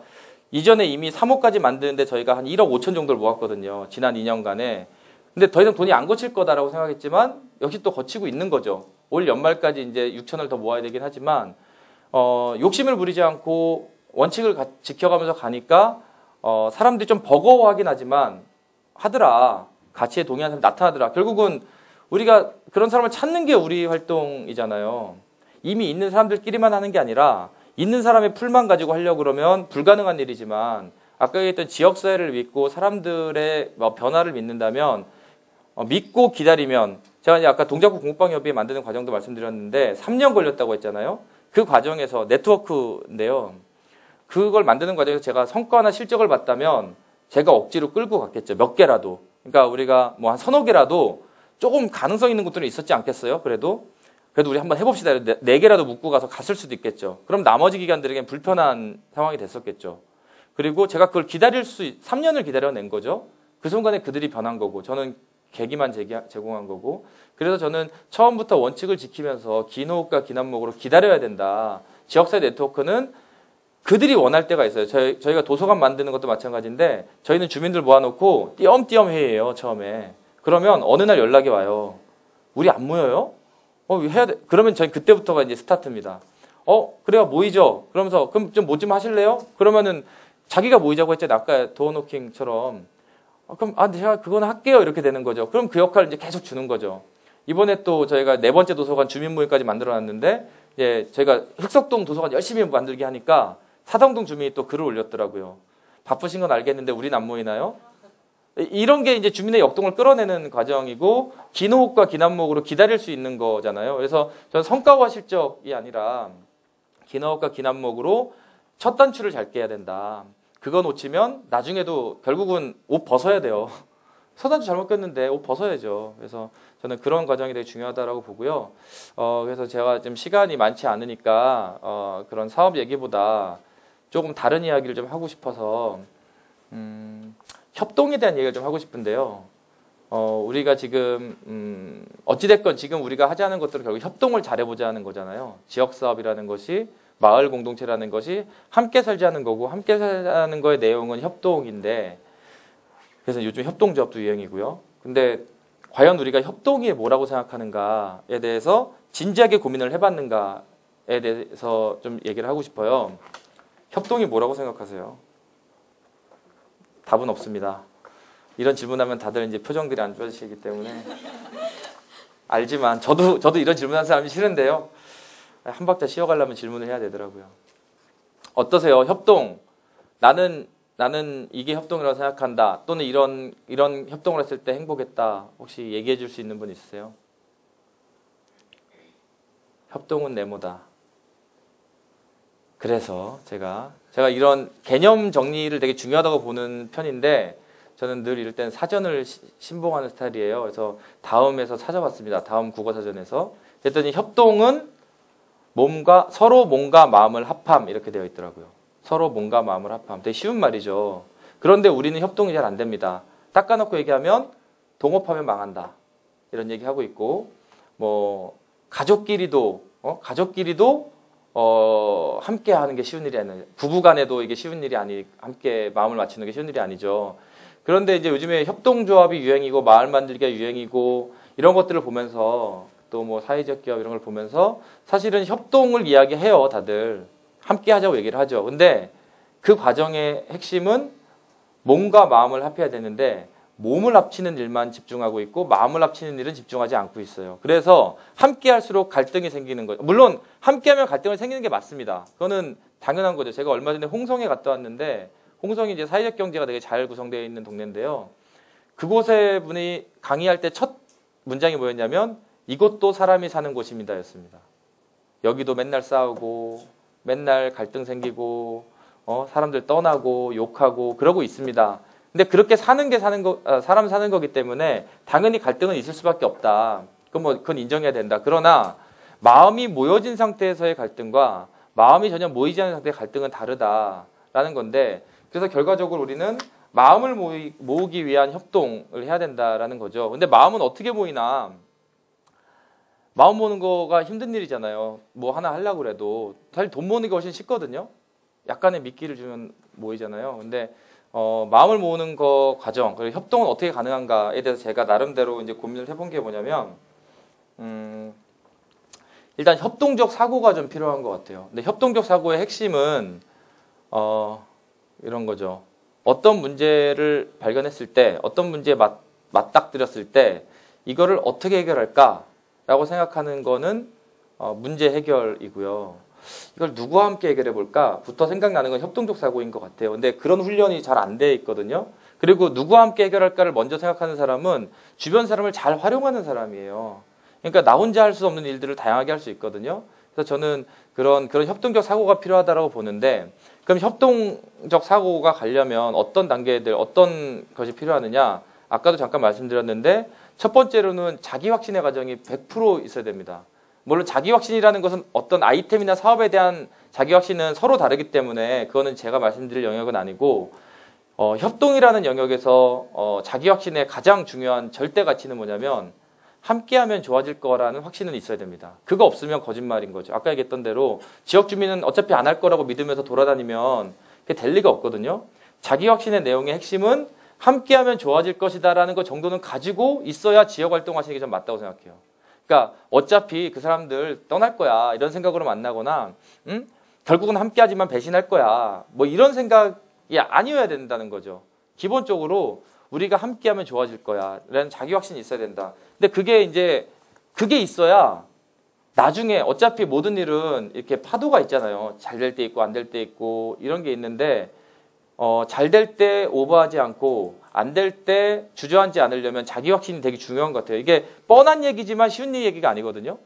이전에 이미 3호까지 만드는데 저희가 한 1억 5천 정도를 모았거든요. 지난 2년간에. 근데 더 이상 돈이 안 거칠 거다라고 생각했지만 역시 또 거치고 있는 거죠. 올 연말까지 이제 6천을 더 모아야 되긴 하지만 욕심을 부리지 않고 원칙을 지켜가면서 가니까 사람들이 좀 버거워하긴 하지만 하더라. 가치에 동의하는 사람이 나타나더라. 결국은 우리가 그런 사람을 찾는 게 우리 활동이잖아요. 이미 있는 사람들끼리만 하는 게 아니라 있는 사람의 풀만 가지고 하려고 그러면 불가능한 일이지만, 아까 얘기했던 지역사회를 믿고 사람들의 변화를 믿는다면, 믿고 기다리면, 제가 이제 아까 동작구 공부방협의회 만드는 과정도 말씀드렸는데 3년 걸렸다고 했잖아요. 그 과정에서 네트워크인데요. 그걸 만드는 과정에서 제가 성과나 실적을 봤다면 제가 억지로 끌고 갔겠죠. 몇 개라도. 그러니까 우리가 뭐 한 서너 개라도 조금 가능성 있는 것들은 있었지 않겠어요? 그래도 우리 한번 해봅시다. 네 개라도 묶고 가서 갔을 수도 있겠죠. 그럼 나머지 기관들에겐 불편한 상황이 됐었겠죠. 그리고 제가 그걸 3년을 기다려낸 거죠. 그 순간에 그들이 변한 거고, 저는 계기만 제공한 거고. 그래서 저는 처음부터 원칙을 지키면서 긴 호흡과 긴 안목으로 기다려야 된다. 지역사회 네트워크는 그들이 원할 때가 있어요. 저희가 도서관 만드는 것도 마찬가지인데, 저희는 주민들 모아놓고 띄엄띄엄 회의해요, 처음에. 그러면 어느 날 연락이 와요. 우리 안 모여요? 해야 돼. 그러면 저희 그때부터가 이제 스타트입니다. 그래요, 모이죠. 그러면서, 그럼 좀 뭐 좀 하실래요? 그러면은 자기가 모이자고 했잖아요. 아까 도어노킹처럼. 그럼, 제가 그거는 할게요. 이렇게 되는 거죠. 그럼 그 역할을 이제 계속 주는 거죠. 이번에 또 저희가 4번째 도서관 주민모임까지 만들어 놨는데, 이제 저희가 흑석동 도서관 열심히 만들게 하니까 사당동 주민이 또 글을 올렸더라고요. 바쁘신 건 알겠는데 우린 안 모이나요? 이런 게 이제 주민의 역동을 끌어내는 과정이고, 긴 호흡과 긴 안목으로 기다릴 수 있는 거잖아요. 그래서 저는 성과와 실적이 아니라 긴 호흡과 긴 안목으로 첫 단추를 잘 깨야 된다. 그거 놓치면 나중에도 결국은 옷 벗어야 돼요. 첫 단추 잘못 꼈는데 옷 벗어야죠. 그래서 저는 그런 과정이 되게 중요하다고 보고요. 그래서 제가 좀 시간이 많지 않으니까 그런 사업 얘기보다 조금 다른 이야기를 좀 하고 싶어서 협동에 대한 얘기를 좀 하고 싶은데요. 우리가 지금 어찌됐건 지금 우리가 하자는 것들은 결국 협동을 잘해보자 하는 거잖아요. 지역사업이라는 것이, 마을 공동체라는 것이 함께 살자는 거고, 함께 살자는 거의 내용은 협동인데, 그래서 요즘 협동조합도 유행이고요. 근데 과연 우리가 협동이 뭐라고 생각하는가에 대해서 진지하게 고민을 해봤는가에 대해서 좀 얘기를 하고 싶어요. 협동이 뭐라고 생각하세요? 답은 없습니다. 이런 질문하면 다들 이제 표정들이 안 좋아지시기 때문에 알지만 저도 이런 질문하는 사람이 싫은데요. 한 박자 쉬어가려면 질문을 해야 되더라고요. 어떠세요? 협동. 나는 이게 협동이라고 생각한다. 또는 이런 협동을 했을 때 행복했다. 혹시 얘기해 줄 수 있는 분 있으세요? 협동은 네모다. 그래서 제가 이런 개념 정리를 되게 중요하다고 보는 편인데, 저는 늘 이럴 땐 사전을 신봉하는 스타일이에요. 그래서 다음에서 찾아봤습니다. 다음 국어사전에서. 그랬더니 협동은 서로 몸과 마음을 합함, 이렇게 되어 있더라고요. 서로 몸과 마음을 합함. 되게 쉬운 말이죠. 그런데 우리는 협동이 잘 안 됩니다. 닦아놓고 얘기하면 동업하면 망한다. 이런 얘기하고 있고, 가족끼리도 함께 하는 게 쉬운 일이 아니에요. 부부 간에도 이게 쉬운 일이 함께 마음을 맞추는 게 쉬운 일이 아니죠. 그런데 이제 요즘에 협동조합이 유행이고 마을 만들기가 유행이고 이런 것들을 보면서 또 뭐 사회적 기업 이런 걸 보면서 사실은 협동을 이야기해요. 다들 함께 하자고 얘기를 하죠. 근데 그 과정의 핵심은 몸과 마음을 합해야 되는데 몸을 합치는 일만 집중하고 있고 마음을 합치는 일은 집중하지 않고 있어요. 그래서 함께 할수록 갈등이 생기는 거죠. 물론 함께하면 갈등이 생기는 게 맞습니다. 그거는 당연한 거죠. 제가 얼마 전에 홍성에 갔다 왔는데 홍성이 이제 사회적 경제가 되게 잘 구성되어 있는 동네인데요. 그곳에 분이 강의할 때 첫 문장이 뭐였냐면 이곳도 사람이 사는 곳입니다 였습니다. 여기도 맨날 싸우고 맨날 갈등 생기고 사람들 떠나고 욕하고 그러고 있습니다. 근데 그렇게 사람 사는 거기 때문에 당연히 갈등은 있을 수밖에 없다. 그건 인정해야 된다. 그러나 마음이 모여진 상태에서의 갈등과 마음이 전혀 모이지 않은 상태의 갈등은 다르다라는 건데 그래서 결과적으로 우리는 마음을 모으기 위한 협동을 해야 된다라는 거죠. 근데 마음은 어떻게 모이나? 마음 모으는 거가 힘든 일이잖아요. 뭐 하나 하려고 그래도 사실 돈 모으는 게 훨씬 쉽거든요. 약간의 미끼를 주면 모이잖아요. 근데 마음을 모으는 거 과정, 그리고 협동은 어떻게 가능한가에 대해서 제가 나름대로 이제 고민을 해본 게 뭐냐면, 일단 협동적 사고가 좀 필요한 것 같아요. 근데 협동적 사고의 핵심은 이런 거죠. 어떤 문제를 발견했을 때, 어떤 문제에 맞닥뜨렸을 때 이거를 어떻게 해결할까라고 생각하는 거는 문제 해결이고요. 이걸 누구와 함께 해결해 볼까부터 생각나는 건 협동적 사고인 것 같아요. 근데 그런 훈련이 잘 안 돼 있거든요. 그리고 누구와 함께 해결할까를 먼저 생각하는 사람은 주변 사람을 잘 활용하는 사람이에요. 그러니까 나 혼자 할 수 없는 일들을 다양하게 할 수 있거든요. 그래서 저는 그런 협동적 사고가 필요하다고 보는데 그럼 협동적 사고가 가려면 어떤 단계들, 어떤 것이 필요하느냐? 아까도 잠깐 말씀드렸는데 첫 번째로는 자기 확신의 과정이 100% 있어야 됩니다. 물론 자기 확신이라는 것은 어떤 아이템이나 사업에 대한 자기 확신은 서로 다르기 때문에 그거는 제가 말씀드릴 영역은 아니고 협동이라는 영역에서 자기 확신의 가장 중요한 절대 가치는 뭐냐면 함께하면 좋아질 거라는 확신은 있어야 됩니다. 그거 없으면 거짓말인 거죠. 아까 얘기했던 대로 지역 주민은 어차피 안 할 거라고 믿으면서 돌아다니면 그게 될 리가 없거든요. 자기 확신의 내용의 핵심은 함께하면 좋아질 것이다라는 것 정도는 가지고 있어야 지역 활동하시는 게 좀 맞다고 생각해요. 그러니까 어차피 그 사람들 떠날 거야 이런 생각으로 만나거나 결국은 함께하지만 배신할 거야 뭐 이런 생각이 아니어야 된다는 거죠. 기본적으로 우리가 함께하면 좋아질 거야 라는 자기 확신이 있어야 된다. 근데 그게 있어야 나중에 어차피 모든 일은 이렇게 파도가 있잖아요. 잘 될 때 있고 안 될 때 있고 이런 게 있는데 잘 될 때 오버하지 않고 안 될 때 주저앉지 않으려면 자기 확신이 되게 중요한 것 같아요. 이게 뻔한 얘기지만 쉬운 얘기가 아니거든요.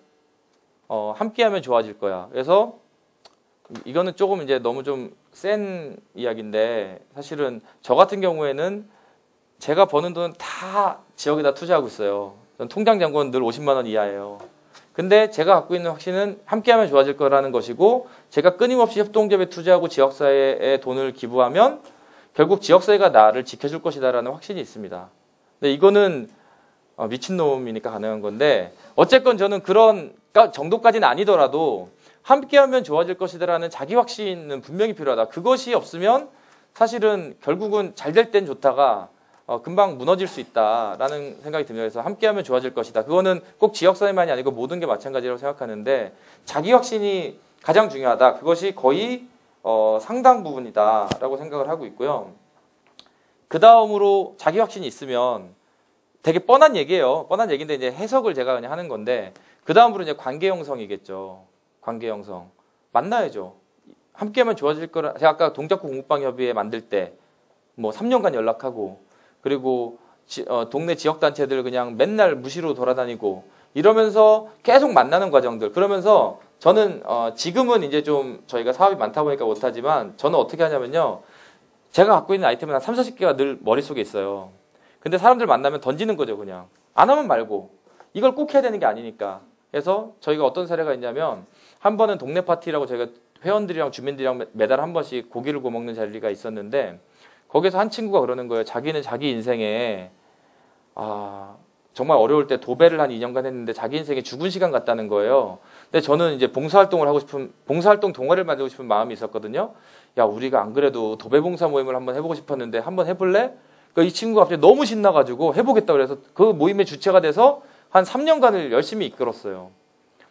함께하면 좋아질 거야. 그래서 이거는 조금 이제 너무 좀 센 이야기인데 사실은 저 같은 경우에는 제가 버는 돈은 다 지역에다 투자하고 있어요. 전 통장 잔고는 늘 50만 원 이하예요. 근데 제가 갖고 있는 확신은 함께하면 좋아질 거라는 것이고 제가 끊임없이 협동조합에 투자하고 지역사회에 돈을 기부하면 결국 지역사회가 나를 지켜줄 것이다라는 확신이 있습니다. 근데 이거는 미친놈이니까 가능한 건데 어쨌건 저는 그런 정도까지는 아니더라도 함께하면 좋아질 것이다라는 자기 확신은 분명히 필요하다. 그것이 없으면 사실은 결국은 잘 될 땐 좋다가 금방 무너질 수 있다라는 생각이 듭니다. 그래서 함께하면 좋아질 것이다. 그거는 꼭 지역사회만이 아니고 모든 게 마찬가지라고 생각하는데 자기 확신이 가장 중요하다. 그것이 거의 상당 부분이다라고 생각을 하고 있고요. 그 다음으로 자기 확신이 있으면 되게 뻔한 얘기예요. 뻔한 얘기인데 이제 해석을 제가 그냥 하는 건데 그 다음으로 이제 관계 형성이겠죠. 관계 형성 만나야죠. 함께하면 좋아질 거라. 제가 아까 동작구 공부방 협의회 만들 때 뭐 3년간 연락하고 그리고 동네 지역단체들 그냥 맨날 무시로 돌아다니고 이러면서 계속 만나는 과정들. 그러면서 저는 지금은 이제 좀 저희가 사업이 많다 보니까 못하지만 저는 어떻게 하냐면요. 제가 갖고 있는 아이템은 한 30-40개가 늘 머릿속에 있어요. 근데 사람들 만나면 던지는 거죠. 그냥. 안 하면 말고. 이걸 꼭 해야 되는 게 아니니까. 그래서 저희가 어떤 사례가 있냐면 한 번은 동네 파티라고 저희가 회원들이랑 주민들이랑 매달 한 번씩 고기를 구워 먹는 자리가 있었는데 거기서 한 친구가 그러는 거예요. 자기는 자기 인생에 정말 어려울 때 도배를 한 2년간 했는데 자기 인생에 죽은 시간 같다는 거예요. 근데 저는 이제 봉사활동 동아리를 만들고 싶은 마음이 있었거든요. 야, 우리가 안 그래도 도배 봉사 모임을 한번 해보고 싶었는데 한번 해볼래? 그러니까 이 친구가 갑자기 너무 신나가지고 해보겠다 그래서 그 모임의 주체가 돼서 한 3년간을 열심히 이끌었어요.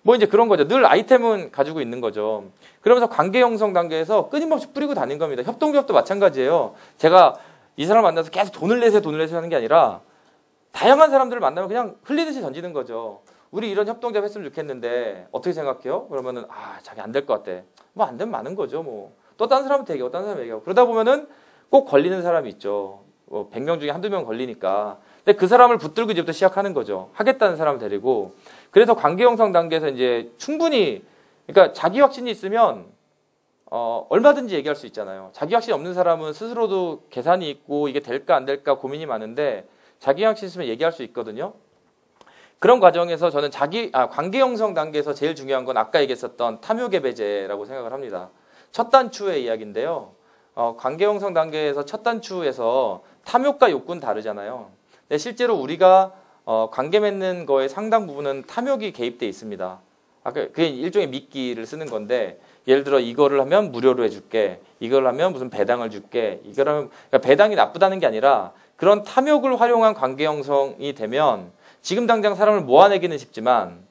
뭐 이제 그런 거죠. 늘 아이템은 가지고 있는 거죠. 그러면서 관계 형성 단계에서 끊임없이 뿌리고 다닌 겁니다. 협동조합도 마찬가지예요. 제가 이 사람 만나서 계속 돈을 내세요 하는 게 아니라 다양한 사람들을 만나면 그냥 흘리듯이 던지는 거죠. 우리 이런 협동조합 했으면 좋겠는데 어떻게 생각해요? 그러면은 자기 안 될 것 같대. 뭐 안 되면 많은 거죠. 뭐 또 다른 사람한테 얘기하고 다른 사람 얘기하고 그러다 보면은 꼭 걸리는 사람이 있죠. 100명 중에 한두 명 걸리니까. 근데 그 사람을 붙들고 이제부터 시작하는 거죠. 하겠다는 사람을 데리고. 그래서 관계 형성 단계에서 이제 충분히 그러니까 자기 확신이 있으면 얼마든지 얘기할 수 있잖아요. 자기 확신이 없는 사람은 스스로도 계산이 있고 이게 될까 안 될까 고민이 많은데 자기 확신이 있으면 얘기할 수 있거든요. 그런 과정에서 저는 관계 형성 단계에서 제일 중요한 건 아까 얘기했었던 탐욕예배제라고 생각을 합니다. 첫 단추의 이야기인데요. 관계 형성 단계에서 첫 단추에서 탐욕과 욕구는 다르잖아요. 근데 실제로 우리가 관계 맺는 거의 상당 부분은 탐욕이 개입돼 있습니다. 그게 일종의 미끼를 쓰는 건데 예를 들어 이거를 하면 무료로 해줄게. 이걸 하면 무슨 배당을 줄게. 이걸 하면 그러니까 배당이 나쁘다는 게 아니라 그런 탐욕을 활용한 관계 형성이 되면 지금 당장 사람을 모아내기는 쉽지만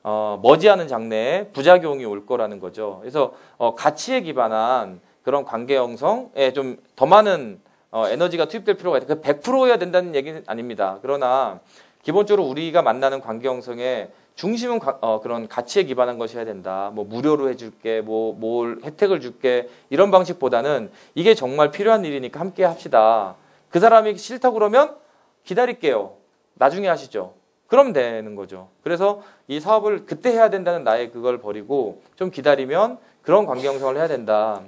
머지않은 장래에 부작용이 올 거라는 거죠. 그래서 가치에 기반한 그런 관계 형성에 좀 더 많은 에너지가 투입될 필요가 있다. 100%여야 된다는 얘기는 아닙니다. 그러나 기본적으로 우리가 만나는 관계 형성의 중심은 그런 가치에 기반한 것이어야 된다. 뭐 무료로 해줄게, 뭘 혜택을 줄게 이런 방식보다는 이게 정말 필요한 일이니까 함께 합시다. 그 사람이 싫다고 그러면 기다릴게요. 나중에 하시죠. 그럼 되는 거죠. 그래서 이 사업을 그때 해야 된다는 나의 그걸 버리고 좀 기다리면 그런 관계 형성을 해야 된다.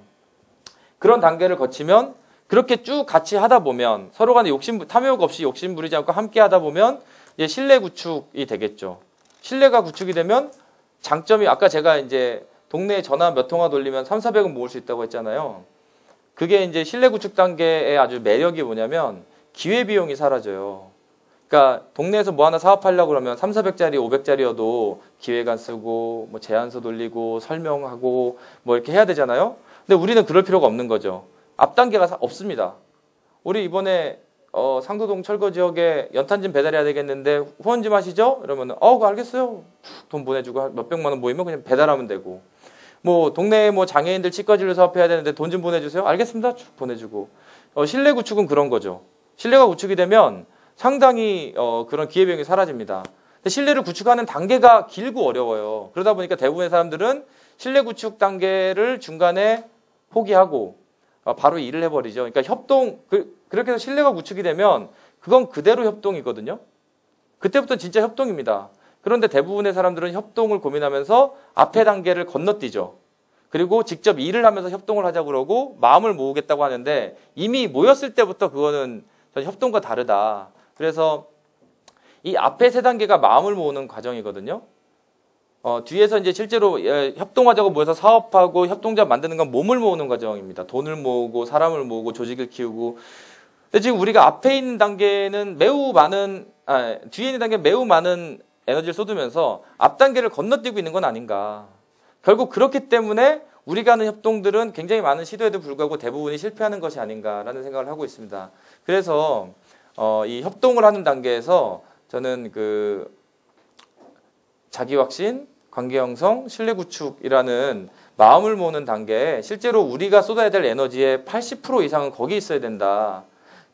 그런 단계를 거치면 그렇게 쭉 같이 하다 보면 서로 간에 탐욕 없이 욕심 부리지 않고 함께 하다 보면 이제 신뢰 구축이 되겠죠. 신뢰가 구축이 되면 장점이 아까 제가 이제 동네에 전화 몇 통화 돌리면 3,400원 모을 수 있다고 했잖아요. 그게 이제 신뢰 구축 단계의 아주 매력이 뭐냐면 기회비용이 사라져요. 그러니까 동네에서 뭐 하나 사업하려고 그러면 3,400짜리, 500짜리여도 기획안 쓰고 뭐 제안서 돌리고 설명하고 뭐 이렇게 해야 되잖아요. 근데 우리는 그럴 필요가 없는 거죠. 앞 단계가 없습니다. 우리 이번에 상도동 철거 지역에 연탄 좀 배달해야 되겠는데 후원 좀 하시죠? 이러면 알겠어요. 돈 보내주고 몇백만 원 모이면 그냥 배달하면 되고 뭐 동네에 뭐 장애인들 치과진료 사업해야 되는데 돈 좀 보내주세요. 알겠습니다. 쭉 보내주고 신뢰 구축은 그런 거죠. 신뢰가 구축이 되면 상당히 그런 기회비용이 사라집니다. 근데 신뢰를 구축하는 단계가 길고 어려워요. 그러다 보니까 대부분의 사람들은 신뢰 구축 단계를 중간에 포기하고 바로 일을 해버리죠. 그러니까 그렇게 해서 신뢰가 구축이 되면 그건 그대로 협동이거든요. 그때부터 진짜 협동입니다. 그런데 대부분의 사람들은 협동을 고민하면서 앞에 단계를 건너뛰죠. 그리고 직접 일을 하면서 협동을 하자고 그러고 마음을 모으겠다고 하는데 이미 모였을 때부터 그거는 협동과 다르다. 그래서 이 앞에 세 단계가 마음을 모으는 과정이거든요. 뒤에서 이제 실제로 협동하자고 모여서 사업하고 협동조합 만드는 건 몸을 모으는 과정입니다. 돈을 모으고 사람을 모으고 조직을 키우고. 근데 지금 우리가 앞에 있는 단계는 뒤에 있는 단계는 매우 많은 에너지를 쏟으면서 앞 단계를 건너뛰고 있는 건 아닌가. 결국 그렇기 때문에 우리가 하는 협동들은 굉장히 많은 시도에도 불구하고 대부분이 실패하는 것이 아닌가라는 생각을 하고 있습니다. 그래서 이 협동을 하는 단계에서 저는 자기 확신, 관계 형성, 신뢰 구축이라는 마음을 모으는 단계에 실제로 우리가 쏟아야 될 에너지의 80% 이상은 거기 있어야 된다.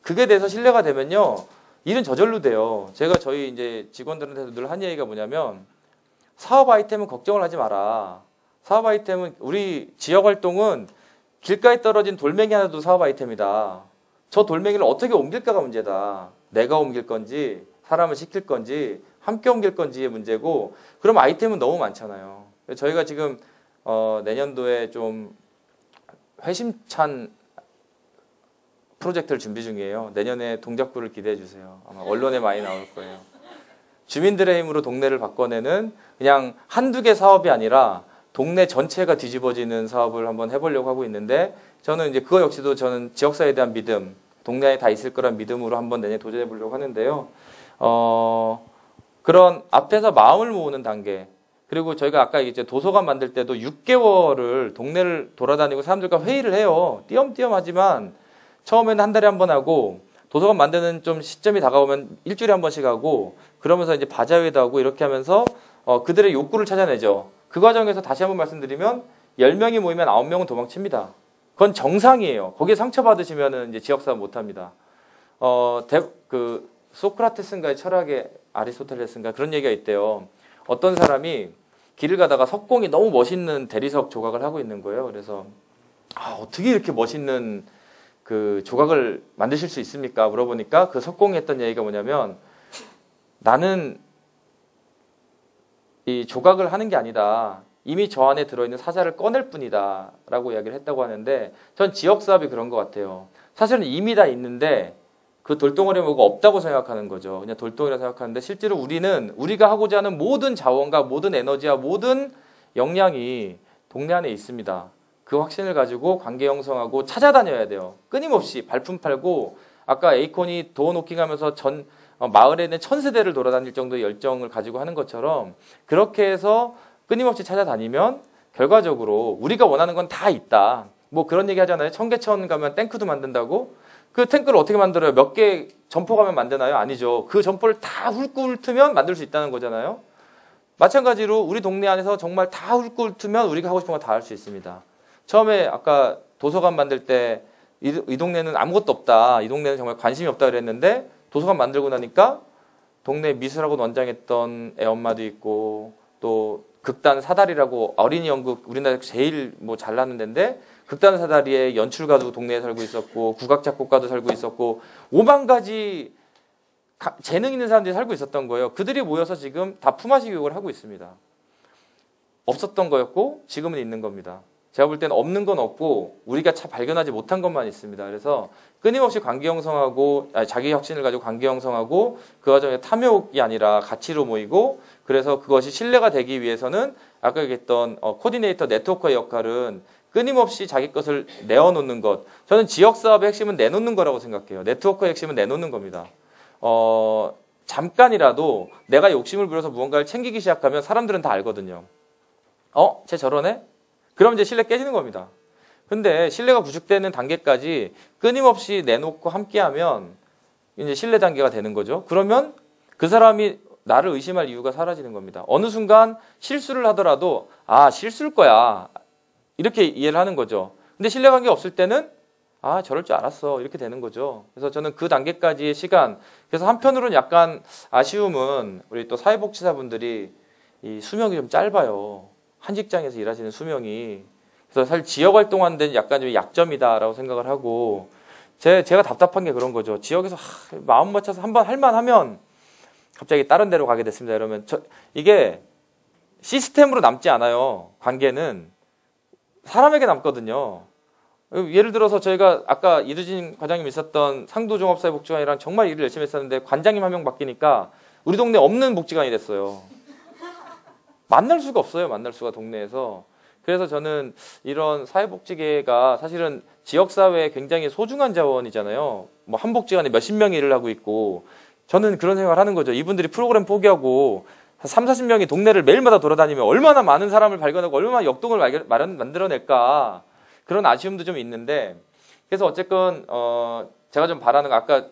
그게 돼서 신뢰가 되면요. 일은 저절로 돼요. 제가 저희 이제 직원들한테도 늘 한 얘기가 뭐냐면 사업 아이템은 걱정을 하지 마라. 사업 아이템은 우리 지역 활동은 길가에 떨어진 돌멩이 하나도 사업 아이템이다. 저 돌멩이를 어떻게 옮길까가 문제다. 내가 옮길 건지 사람을 시킬 건지 함께 옮길 건지의 문제고 그럼 아이템은 너무 많잖아요. 저희가 지금 내년도에 좀 회심찬 프로젝트를 준비 중이에요. 내년에 동작구를 기대해 주세요. 아마 언론에 많이 나올 거예요. 주민들의 힘으로 동네를 바꿔내는 그냥 한두 개 사업이 아니라 동네 전체가 뒤집어지는 사업을 한번 해보려고 하고 있는데 저는 이제 그거 역시도 저는 지역사회에 대한 믿음, 동네에 다 있을 거란 믿음으로 한번 내년에 도전해 보려고 하는데요. 그런 앞에서 마음을 모으는 단계. 그리고 저희가 아까 이제 도서관 만들 때도 6개월을 동네를 돌아다니고 사람들과 회의를 해요. 띄엄띄엄 하지만 처음에는 한 달에 한 번 하고 도서관 만드는 좀 시점이 다가오면 일주일에 한 번씩 하고 그러면서 이제 바자회도 하고 이렇게 하면서 그들의 욕구를 찾아내죠. 그 과정에서 다시 한번 말씀드리면 10명이 모이면 9명은 도망칩니다. 그건 정상이에요. 거기에 상처받으시면 이제 지역사업 못합니다. 소크라테스인가의 철학의 아리스토텔레스인가 그런 얘기가 있대요. 어떤 사람이 길을 가다가 석공이 너무 멋있는 대리석 조각을 하고 있는 거예요. 그래서 어떻게 이렇게 멋있는 그 조각을 만드실 수 있습니까? 물어보니까 그 석공이 했던 얘기가 뭐냐면 나는 이 조각을 하는 게 아니다. 이미 저 안에 들어있는 사자를 꺼낼 뿐이다 라고 이야기를 했다고 하는데 전 지역사업이 그런 것 같아요. 사실은 이미 다 있는데 그 돌덩어리 뭐가 없다고 생각하는 거죠. 그냥 돌덩이라 생각하는데 실제로 우리는 우리가 하고자 하는 모든 자원과 모든 에너지와 모든 역량이 동네 안에 있습니다. 그 확신을 가지고 관계 형성하고 찾아다녀야 돼요. 끊임없이 발품 팔고 아까 에이콘이 도어 노킹하면서 마을에 있는 1000세대를 돌아다닐 정도의 열정을 가지고 하는 것처럼 그렇게 해서 끊임없이 찾아다니면 결과적으로 우리가 원하는 건 다 있다. 뭐 그런 얘기 하잖아요. 청계천 가면 탱크도 만든다고. 그 탱크를 어떻게 만들어요? 몇 개 점포 가면 만드나요? 아니죠. 그 점포를 다 훑으면 만들 수 있다는 거잖아요. 마찬가지로 우리 동네 안에서 정말 다 훑으면 우리가 하고 싶은 거 다 할 수 있습니다. 처음에 아까 도서관 만들 때 이 동네는 아무것도 없다. 이 동네는 정말 관심이 없다 그랬는데 도서관 만들고 나니까 동네 미술학원 원장했던 애 엄마도 있고 또 극단 사다리라고 어린이 연극 우리나라에서 제일 뭐 잘나는 데인데 극단 사다리에 연출가도 동네에 살고 있었고 국악 작곡가도 살고 있었고 5만 가지 재능 있는 사람들이 살고 있었던 거예요. 그들이 모여서 지금 다 품앗이 교육을 하고 있습니다. 없었던 거였고 지금은 있는 겁니다. 제가 볼 때는 없는 건 없고 우리가 발견하지 못한 것만 있습니다. 그래서 끊임없이 관계 형성하고 자기 혁신을 가지고 관계 형성하고 그 과정에 탐욕이 아니라 가치로 모이고 그래서 그것이 신뢰가 되기 위해서는 아까 얘기했던 코디네이터 네트워커의 역할은 끊임없이 자기 것을 내어놓는 것. 저는 지역사업의 핵심은 내놓는 거라고 생각해요. 네트워커의 핵심은 내놓는 겁니다. 잠깐이라도 내가 욕심을 부려서 무언가를 챙기기 시작하면 사람들은 다 알거든요. 쟤 저러네? 그럼 이제 신뢰 깨지는 겁니다. 근데 신뢰가 구축되는 단계까지 끊임없이 내놓고 함께하면 이제 신뢰 단계가 되는 거죠. 그러면 그 사람이 나를 의심할 이유가 사라지는 겁니다. 어느 순간 실수를 하더라도 실수일 거야. 이렇게 이해를 하는 거죠. 근데 신뢰관계가 없을 때는 저럴 줄 알았어. 이렇게 되는 거죠. 그래서 저는 그 단계까지의 시간. 그래서 한편으로는 약간 아쉬움은 우리 또 사회복지사분들이 이 수명이 좀 짧아요. 한 직장에서 일하시는 수명이. 그래서 사실 지역 활동하는 데는 약간 좀 약점이다라고 생각을 하고 제가 답답한 게 그런 거죠. 지역에서 마음 맞춰서 한번 할만하면 갑자기 다른 데로 가게 됐습니다. 이러면 이게 시스템으로 남지 않아요. 관계는 사람에게 남거든요. 예를 들어서 저희가 아까 이두진 과장님 있었던 상도종합사회복지관이랑 정말 일을 열심히 했었는데 관장님 한 명 바뀌니까 우리 동네 없는 복지관이 됐어요. 만날 수가 없어요. 만날 수가 동네에서. 그래서 저는 이런 사회복지계가 사실은 지역사회에 굉장히 소중한 자원이잖아요. 뭐 한 복지관에 몇십 명이 일을 하고 있고 저는 그런 생각을 하는 거죠. 이분들이 프로그램 포기하고 한 3, 40명이 동네를 매일마다 돌아다니면 얼마나 많은 사람을 발견하고 얼마나 역동을 만들어낼까 그런 아쉬움도 좀 있는데 그래서 어쨌건 제가 좀 바라는 거 아까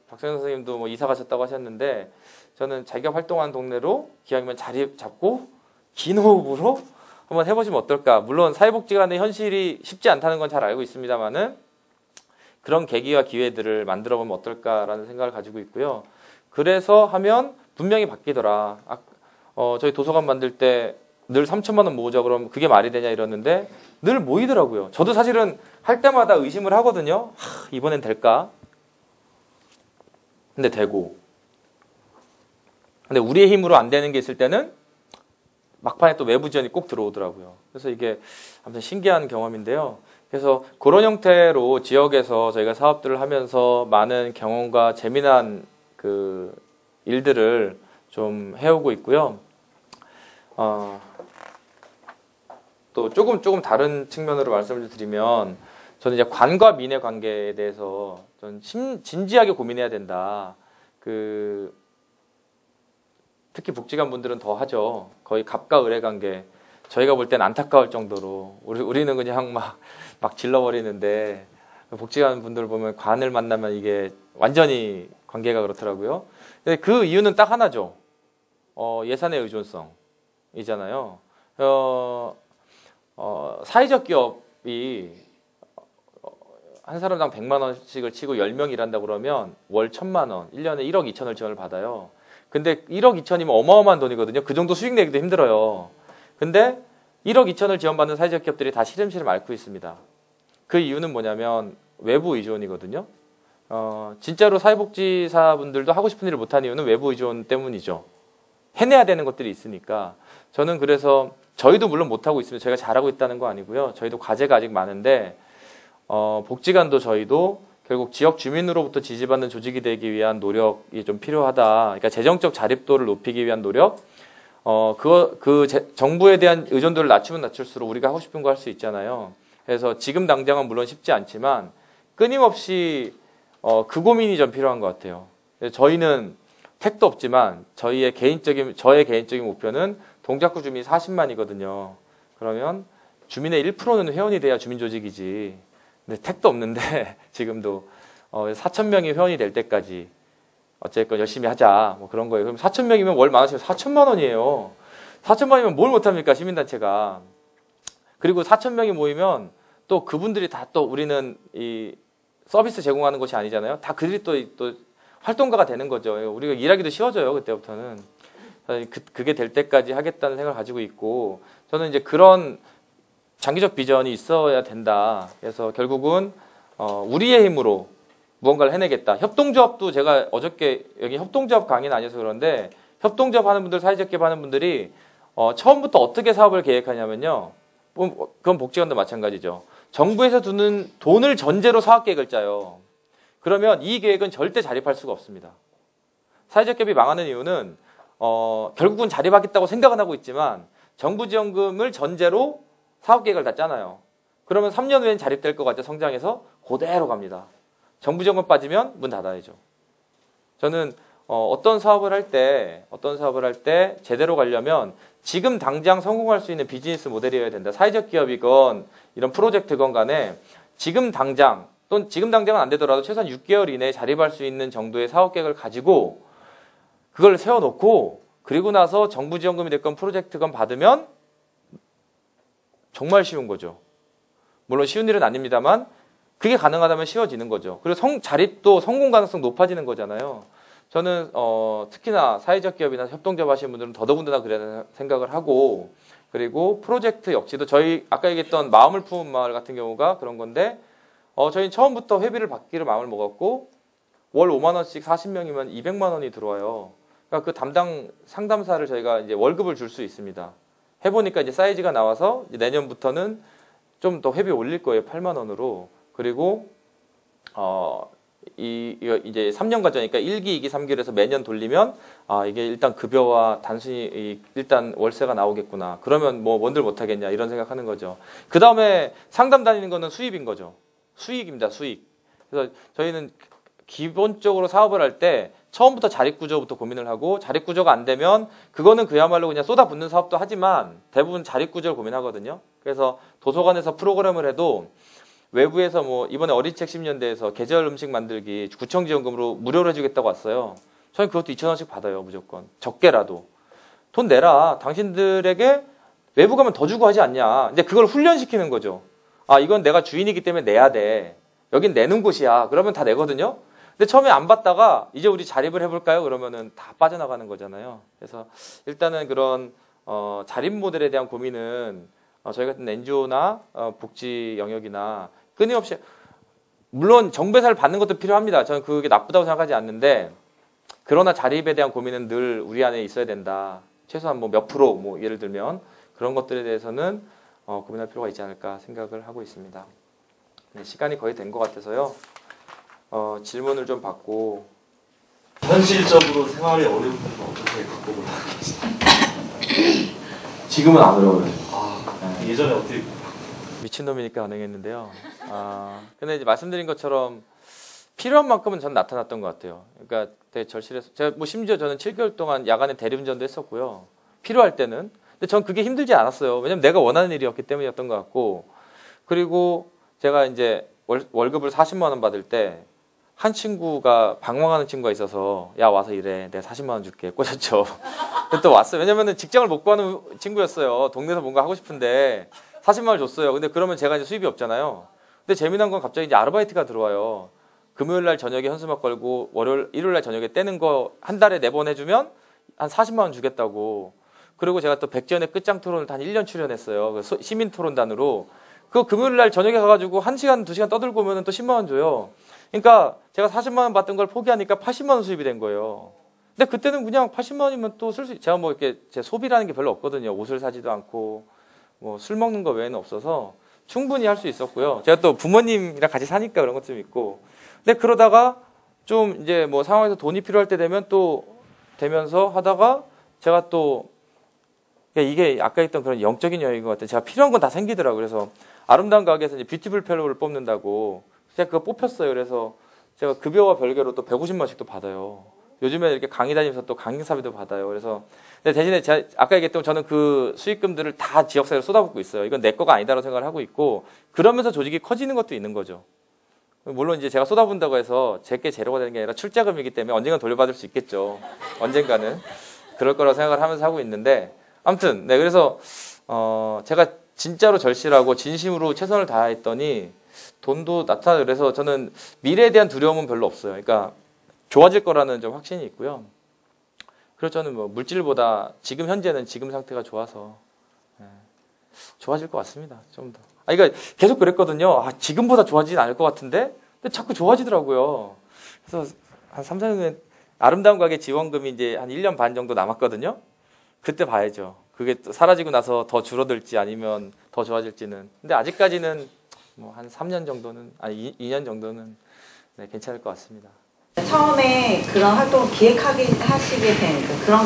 박성현 선생님도 뭐 이사 가셨다고 하셨는데 저는 자기가 활동하는 동네로 기왕이면 자리 잡고 긴 호흡으로 한번 해보시면 어떨까. 물론 사회복지관의 현실이 쉽지 않다는 건 잘 알고 있습니다만은 그런 계기와 기회들을 만들어보면 어떨까라는 생각을 가지고 있고요. 그래서 하면 분명히 바뀌더라. 저희 도서관 만들 때 늘 3천만 원 모으자 그러면 그게 말이 되냐 이러는데 늘 모이더라고요. 저도 사실은 할 때마다 의심을 하거든요. 이번엔 될까? 근데 되고. 근데 우리의 힘으로 안 되는 게 있을 때는 막판에 또 외부 지원이 꼭 들어오더라고요. 그래서 이게 아무튼 신기한 경험인데요. 그래서 그런 형태로 지역에서 저희가 사업들을 하면서 많은 경험과 재미난 그 일들을 좀 해오고 있고요. 또 조금 다른 측면으로 말씀을 드리면 저는 이제 관과 민의 관계에 대해서 좀 진지하게 고민해야 된다. 특히 복지관 분들은 더 하죠. 거의 갑과 을의 관계. 저희가 볼 땐 안타까울 정도로 우리는 그냥 막 질러버리는데 복지관 분들 보면 관을 만나면 이게 완전히 관계가 그렇더라고요. 근데 그 이유는 딱 하나죠. 예산의 의존성이잖아요. 사회적 기업이 한 사람당 100만 원씩을 치고 10명 일한다 그러면 월 1000만 원, 1년에 1억 2천을 지원을 받아요. 근데 1억 2천이면 어마어마한 돈이거든요. 그 정도 수익 내기도 힘들어요. 근데 1억 2천을 지원받는 사회적 기업들이 다 시름시름 앓고 있습니다. 그 이유는 뭐냐면 외부 의존이거든요. 진짜로 사회복지사분들도 하고 싶은 일을 못하는 이유는 외부 의존 때문이죠. 해내야 되는 것들이 있으니까. 저는 그래서 저희도 물론 못하고 있으면 저희가 잘하고 있다는 거 아니고요. 저희도 과제가 아직 많은데 복지관도 저희도 결국 지역 주민으로부터 지지받는 조직이 되기 위한 노력이 좀 필요하다. 그러니까 재정적 자립도를 높이기 위한 노력. 정부에 대한 의존도를 낮추면 낮출수록 우리가 하고 싶은 거 할 수 있잖아요. 그래서 지금 당장은 물론 쉽지 않지만 끊임없이 그 고민이 좀 필요한 것 같아요. 저희는 택도 없지만 저의 개인적인 목표는 동작구 주민이 40만이거든요. 그러면 주민의 1%는 회원이 돼야 주민조직이지. 근데 택도 없는데 지금도 4,000명이 회원이 될 때까지 어쨌건 열심히 하자 뭐 그런 거예요. 그럼 4,000명이면 월 많으시면 4천만 원이에요. 4천만 원이면 뭘 못합니까 시민단체가. 그리고 4,000명이 모이면 또 그분들이 다 또 우리는 이 서비스 제공하는 것이 아니잖아요. 다 그들이 또 활동가가 되는 거죠. 우리가 일하기도 쉬워져요. 그때부터는. 그게 될 때까지 하겠다는 생각을 가지고 있고 저는 이제 그런 장기적 비전이 있어야 된다. 그래서 결국은 우리의 힘으로 무언가를 해내겠다. 협동조합도 제가 어저께 여기 협동조합 강의는 아니어서 그런데 협동조합 하는 분들, 사회적 기업 하는 분들이 처음부터 어떻게 사업을 계획하냐면요. 그건 복지관도 마찬가지죠. 정부에서 두는 돈을 전제로 사업 계획을 짜요. 그러면 이 계획은 절대 자립할 수가 없습니다. 사회적 기업이 망하는 이유는 결국은 자립하겠다고 생각은 하고 있지만 정부 지원금을 전제로 사업 계획을 다 짜놔요. 그러면 3년 후엔 자립될 것 같죠. 성장해서 그대로 갑니다. 정부 지원금 빠지면 문 닫아야죠. 저는 어떤 사업을 할 때 제대로 가려면 지금 당장 성공할 수 있는 비즈니스 모델이어야 된다. 사회적 기업이건 이런 프로젝트건 간에 지금 당장 또는 지금 당장은 안 되더라도 최소한 6개월 이내에 자립할 수 있는 정도의 사업 계획을 가지고 그걸 세워놓고 그리고 나서 정부 지원금이 됐건 프로젝트건 받으면 정말 쉬운 거죠. 물론 쉬운 일은 아닙니다만 그게 가능하다면 쉬워지는 거죠. 그리고 자립도 성공 가능성 높아지는 거잖아요. 저는 특히나 사회적 기업이나 협동조합 하시는 분들은 더더군다나 그래야 생각을 하고 그리고 프로젝트 역시도 저희 아까 얘기했던 마음을 품은 마을 같은 경우가 그런 건데 저희는 처음부터 회비를 받기로 마음을 먹었고 월 5만 원씩 40명이면 200만 원이 들어와요. 그러니까 그 담당 상담사를 저희가 이제 월급을 줄 수 있습니다. 해보니까 이제 사이즈가 나와서 이제 내년부터는 좀 더 회비 올릴 거예요. 8만 원으로. 그리고 이제 3년 과정이니까 1기, 2기, 3기를 해서 매년 돌리면 이게 일단 급여와 단순히 일단 월세가 나오겠구나. 그러면 뭐 뭔들 못하겠냐 이런 생각하는 거죠. 그 다음에 상담 다니는 거는 수입인 거죠. 수익입니다. 수익. 그래서 저희는 기본적으로 사업을 할 때 처음부터 자립구조부터 고민을 하고 자립구조가 안 되면 그거는 그야말로 그냥 쏟아붓는 사업도 하지만 대부분 자립구조를 고민하거든요. 그래서 도서관에서 프로그램을 해도 외부에서 뭐 이번에 어린이책 10년대에서 계절 음식 만들기 구청 지원금으로 무료로 해주겠다고 왔어요. 저는 그것도 2,000원씩 받아요. 무조건. 적게라도. 돈 내라. 당신들에게 외부 가면 더 주고 하지 않냐. 이제 그걸 훈련시키는 거죠. 이건 내가 주인이기 때문에 내야 돼. 여긴 내는 곳이야. 그러면 다 내거든요. 근데 처음에 안 받다가 이제 우리 자립을 해볼까요? 그러면은 다 빠져나가는 거잖아요. 그래서 일단은 그런 자립 모델에 대한 고민은 저희 같은 NGO나 복지 영역이나 끊임없이 물론 정부에서 받는 것도 필요합니다. 저는 그게 나쁘다고 생각하지 않는데 그러나 자립에 대한 고민은 늘 우리 안에 있어야 된다. 최소한 뭐 몇 프로 뭐 예를 들면 그런 것들에 대해서는 고민할 필요가 있지 않을까 생각을 하고 있습니다. 네, 시간이 거의 된 것 같아서요. 질문을 좀 받고 현실적으로 생활이 어려운 분은 어떻게 극복을 하고 계시나요? 지금은 안 어려워요. 네. 예전에 어떻게 미친놈이니까 가능했는데요. 근데 이제 말씀드린 것처럼 필요한 만큼은 전 나타났던 것 같아요. 그러니까 되게 절실해서 제가 뭐 심지어 저는 7개월 동안 야간에 대리운전도 했었고요. 필요할 때는. 근데 전 그게 힘들지 않았어요. 왜냐면 내가 원하는 일이었기 때문이었던 것 같고. 그리고 제가 이제 월급을 40만 원 받을 때 한 친구가 방황하는 친구가 있어서 야 와서 일해. 내가 40만 원 줄게. 꽂았죠. 또 왔어요. 왜냐면은 직장을 못 구하는 친구였어요. 동네에서 뭔가 하고 싶은데 40만 원 줬어요. 근데 그러면 제가 이제 수입이 없잖아요. 근데 재미난 건 갑자기 이제 아르바이트가 들어와요. 금요일 날 저녁에 현수막 걸고 일요일 날 저녁에 떼는 거 한 달에 4번 해주면 한 40만 원 주겠다고. 그리고 제가 또 백지연의 끝장 토론을 한 1년 출연했어요. 그 시민 토론단으로. 그 금요일 날 저녁에 가가지고 1시간, 2시간 떠들고 오면 또 10만 원 줘요. 그러니까 제가 40만 원 받던 걸 포기하니까 80만 원 수입이 된 거예요. 근데 그때는 그냥 80만 원이면 또 제가 뭐 이렇게 제 소비라는 게 별로 없거든요. 옷을 사지도 않고 뭐 술 먹는 거 외에는 없어서 충분히 할 수 있었고요. 제가 또 부모님이랑 같이 사니까 그런 것 좀 있고. 근데 그러다가 좀 이제 뭐 상황에서 돈이 필요할 때 되면 또 되면서 하다가 제가 또 이게 아까 했던 그런 영적인 여유인 것 같아요. 제가 필요한 건 다 생기더라고요. 그래서 아름다운 가게에서 이제 뷰티풀 펠로우를 뽑는다고 제가 그거 뽑혔어요. 그래서 제가 급여와 별개로 또 150만 원씩도 받아요. 요즘에 이렇게 강의 다니면서 또 강의사비도 받아요. 그래서 근데 대신에 제가 아까 얘기했던 저는 그 수익금들을 다 지역사회로 쏟아붓고 있어요. 이건 내 거가 아니다라고 생각을 하고 있고 그러면서 조직이 커지는 것도 있는 거죠. 물론 이제 제가 쏟아분다고 해서 제게 재료가 되는 게 아니라 출자금이기 때문에 언젠간 돌려받을 수 있겠죠. 언젠가는 그럴 거라고 생각을 하면서 하고 있는데 아무튼 네 그래서 제가 진짜로 절실하고 진심으로 최선을 다했더니 돈도 나타나요. 그래서 저는 미래에 대한 두려움은 별로 없어요. 그러니까 좋아질 거라는 좀 확신이 있고요. 그래서 저는 뭐 물질보다 지금 현재는 지금 상태가 좋아서 좋아질 것 같습니다. 좀 더. 그러니까 계속 그랬거든요. 지금보다 좋아지진 않을 것 같은데 근데 자꾸 좋아지더라고요. 그래서 한 3, 4년에 아름다운 가게 지원금이 이제 한 1년 반 정도 남았거든요. 그때 봐야죠. 그게 또 사라지고 나서 더 줄어들지 아니면 더 좋아질지는. 근데 아직까지는 뭐 한 3년 정도는 2년 정도는 네, 괜찮을 것 같습니다. 처음에 그런 활동을 하시게 된 그런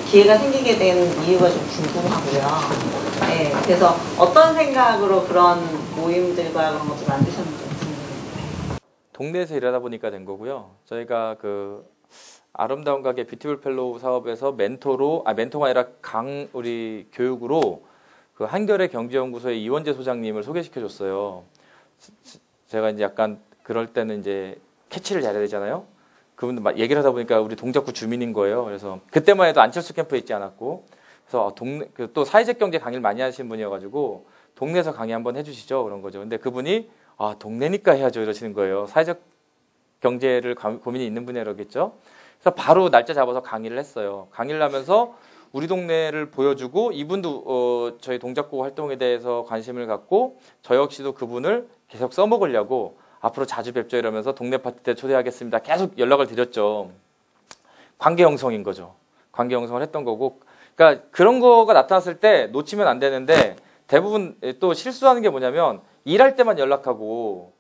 기회가 생기게 된 이유가 좀 궁금하고요. 네, 그래서 어떤 생각으로 그런 모임들과 그런 것을 만드셨는지 궁금해요. 동네에서 일하다 보니까 된 거고요. 저희가 그 아름다운 가게 뷰티풀 펠로우 사업에서 멘토가 아니라 우리 교육으로 그 한겨레 경제연구소의 이원재 소장님을 소개시켜 줬어요. 제가 이제 약간 그럴 때는 이제 캐치를 잘해야 되잖아요. 그분 막 얘기를 하다 보니까 우리 동작구 주민인 거예요. 그래서 그때만 해도 안철수 캠프에 있지 않았고, 그래서 또 사회적 경제 강의를 많이 하시는 분이어가지고 동네에서 강의 한번 해주시죠 그런 거죠. 근데 그분이 동네니까 해야죠 이러시는 거예요. 사회적 경제를 고민이 있는 분이라겠죠. 그래서 바로 날짜 잡아서 강의를 했어요. 강의를 하면서 우리 동네를 보여주고 이분도 저희 동작구 활동에 대해서 관심을 갖고 저 역시도 그분을 계속 써먹으려고 앞으로 자주 뵙죠 이러면서 동네 파티 때 초대하겠습니다. 계속 연락을 드렸죠. 관계 형성인 거죠. 관계 형성을 했던 거고. 그러니까 그런 거가 나타났을 때 놓치면 안 되는데 대부분 또 실수하는 게 뭐냐면 일할 때만 연락하고